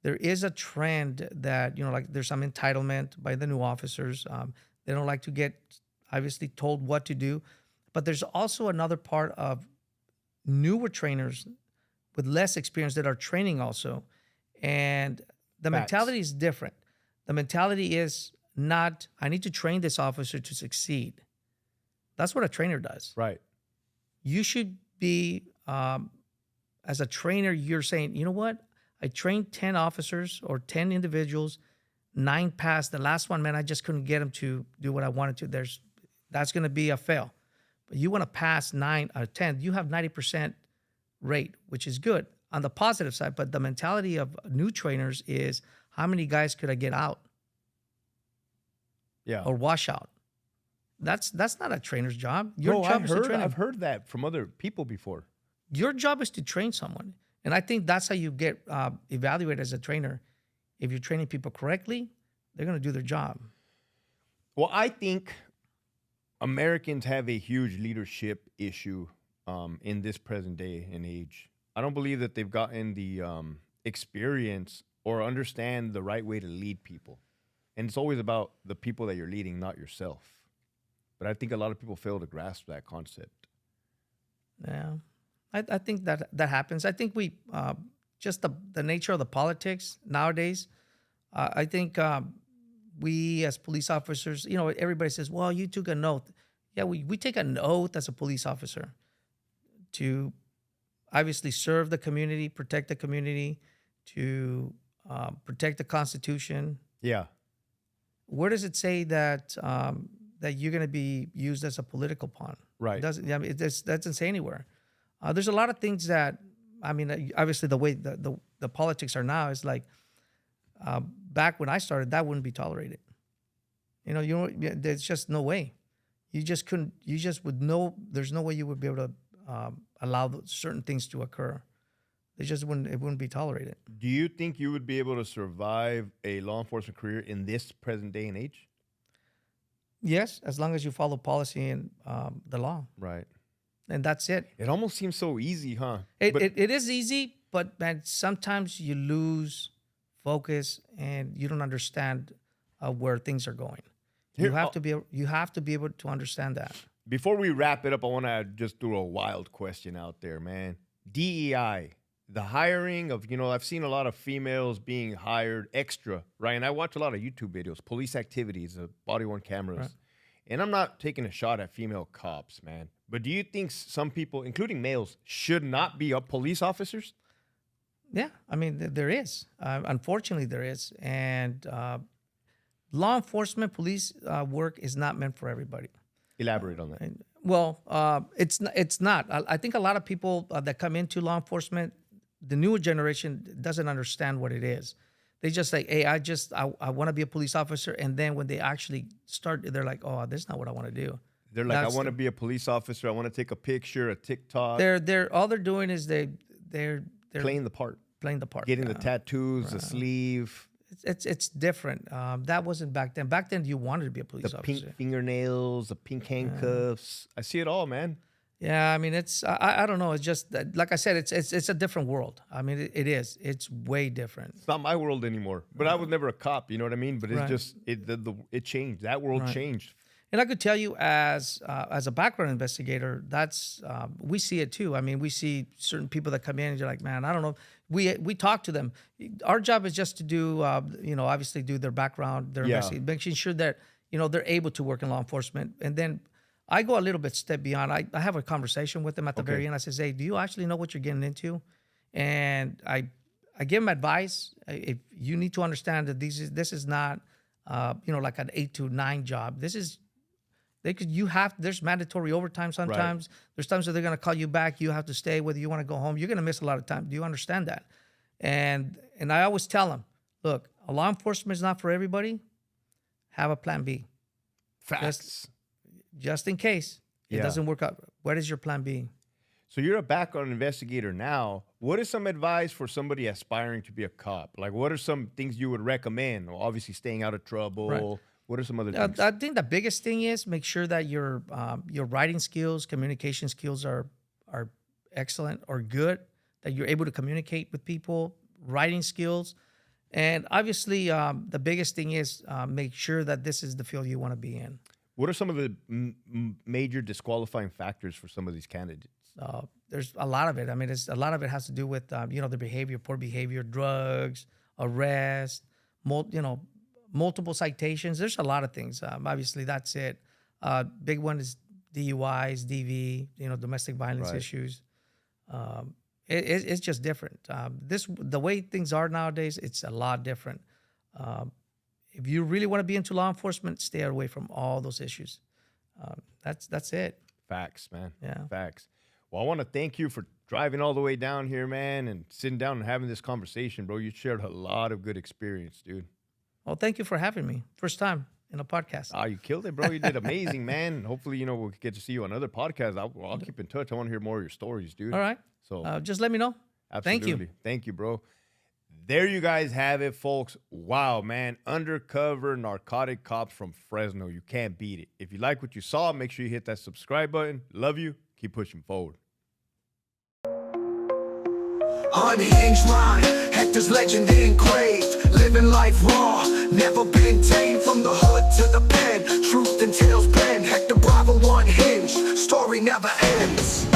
is a trend that, like there's some entitlement by the new officers. They don't like to get, obviously, told what to do. But there's also another part of newer trainers with less experience that are training also. And the mentality is different. The mentality is not, I need to train this officer to succeed. That's what a trainer does. Right. You should be, as a trainer, you're saying, you know what? I trained 10 officers or 10 individuals, 9 passed. The last one, man, I just couldn't get them to do what I wanted to. That's going to be a fail. But you want to pass 9 out of 10. You have 90% rate, which is good on the positive side. But the mentality of new trainers is, how many guys could I get out? Yeah. Or wash out. That's not a trainer's job. Your job is to train. I've heard that from other people before. Your job is to train someone. And I think that's how you get evaluated as a trainer. If you're training people correctly, they're going to do their job. Well, I think Americans have a huge leadership issue in this present day and age. I don't believe that they've gotten the experience or understand the right way to lead people. And it's always about the people that you're leading, not yourself. But I think a lot of people fail to grasp that concept. Yeah, I think that happens. I think we, just the nature of the politics nowadays, I think we as police officers, everybody says, well, you took an oath. Yeah, we take an oath as a police officer to obviously serve the community, protect the community, to protect the Constitution. Yeah. Where does it say that that you're going to be used as a political pawn? Right. It doesn't. I mean, that doesn't say anywhere. There's a lot of things that, I mean, obviously the way the politics are now is like, back when I started, that wouldn't be tolerated. There's just no way. You just couldn't. You just would know. There's no way you would be able to allow certain things to occur. it wouldn't be tolerated. Do you think you would be able to survive a law enforcement career in this present day and age? Yes, as long as you follow policy and the law. Right. And that's it. It almost seems so easy, huh? It is easy, but man, sometimes you lose focus and you don't understand where things are going. You have to be able to understand that. Before we wrap it up, I want to just throw a wild question out there, man. DEI, the hiring of, I've seen a lot of females being hired extra, right? And I watch a lot of YouTube videos, police activities, body-worn cameras. Right. And I'm not taking a shot at female cops, man. But do you think some people, including males, should not be police officers? Yeah, I mean, there is. Unfortunately, there is. And law enforcement, police work is not meant for everybody. Elaborate on that. Well, it's not. I think a lot of people that come into law enforcement, the newer generation doesn't understand what it is. They just say, hey, I want to be a police officer. And then when they actually start, they're like, oh, that's not what I want to do. They're like, I want to be a police officer. I want to take a picture, a TikTok. They're all they're doing is they're playing the part. Getting the tattoos, the sleeve. It's different. That wasn't back then. Back then, you wanted to be a police officer. The pink fingernails, the pink handcuffs. I see it all, man. Yeah, I mean, it's I don't know. It's just like I said, it's a different world. I mean, it is. It's way different. It's not my world anymore. But I was never a cop. You know what I mean? But it's just it changed. That world changed. And I could tell you, as a background investigator, that's we see it too. I mean, we see certain people that come in and you're like, man, I don't know. We talk to them. Our job is just to do, obviously do their background, their making sure that they're able to work in law enforcement. And then I go a little bit step beyond. I have a conversation with them at the very end. I say, hey, do you actually know what you're getting into? And I give them advice. If you need to understand that this is not, like an 8 to 9 job. This is. There's mandatory overtime sometimes. Right. There's times that they're going to call you back. You have to stay, whether you want to go home. You're going to miss a lot of time. Do you understand that? And I always tell them, look, law enforcement is not for everybody. Have a plan B. Facts. Just in case it doesn't work out. What is your plan B? So you're a background investigator now. What is some advice for somebody aspiring to be a cop? Like, what are some things you would recommend? Well, obviously, staying out of trouble. Right. What are some other things? I think the biggest thing is make sure that your writing skills, communication skills are excellent or good, that you're able to communicate with people, writing skills. And obviously, the biggest thing is make sure that this is the field you want to be in. What are some of the major disqualifying factors for some of these candidates? There's a lot of it. I mean, a lot of it has to do with, the behavior, poor behavior, drugs, arrest, multiple citations. There's a lot of things. Obviously, that's it. Big one is DUIs, DV, domestic violence issues. It's just different. The way things are nowadays, it's a lot different. If you really want to be into law enforcement, stay away from all those issues. That's it. Facts, man. Yeah. Facts. Well, I want to thank you for driving all the way down here, man, and sitting down and having this conversation, bro. You shared a lot of good experience, dude. Well, thank you for having me. First time in a podcast. You killed it, bro. You did amazing, man. Hopefully, we'll get to see you on other podcasts. I'll keep in touch. I want to hear more of your stories, dude. All right. So just let me know. Absolutely. Thank you. Thank you, bro. There you guys have it, folks. Wow, man. Undercover narcotic cops from Fresno. You can't beat it. If you like what you saw, make sure you hit that subscribe button. Love you. Keep pushing forward. Unhinged mind, Hector's legend engraved. Living life raw, never been tamed. From the hood to the pen, truth and tales bend. Hector Bravo unhinged, story never ends.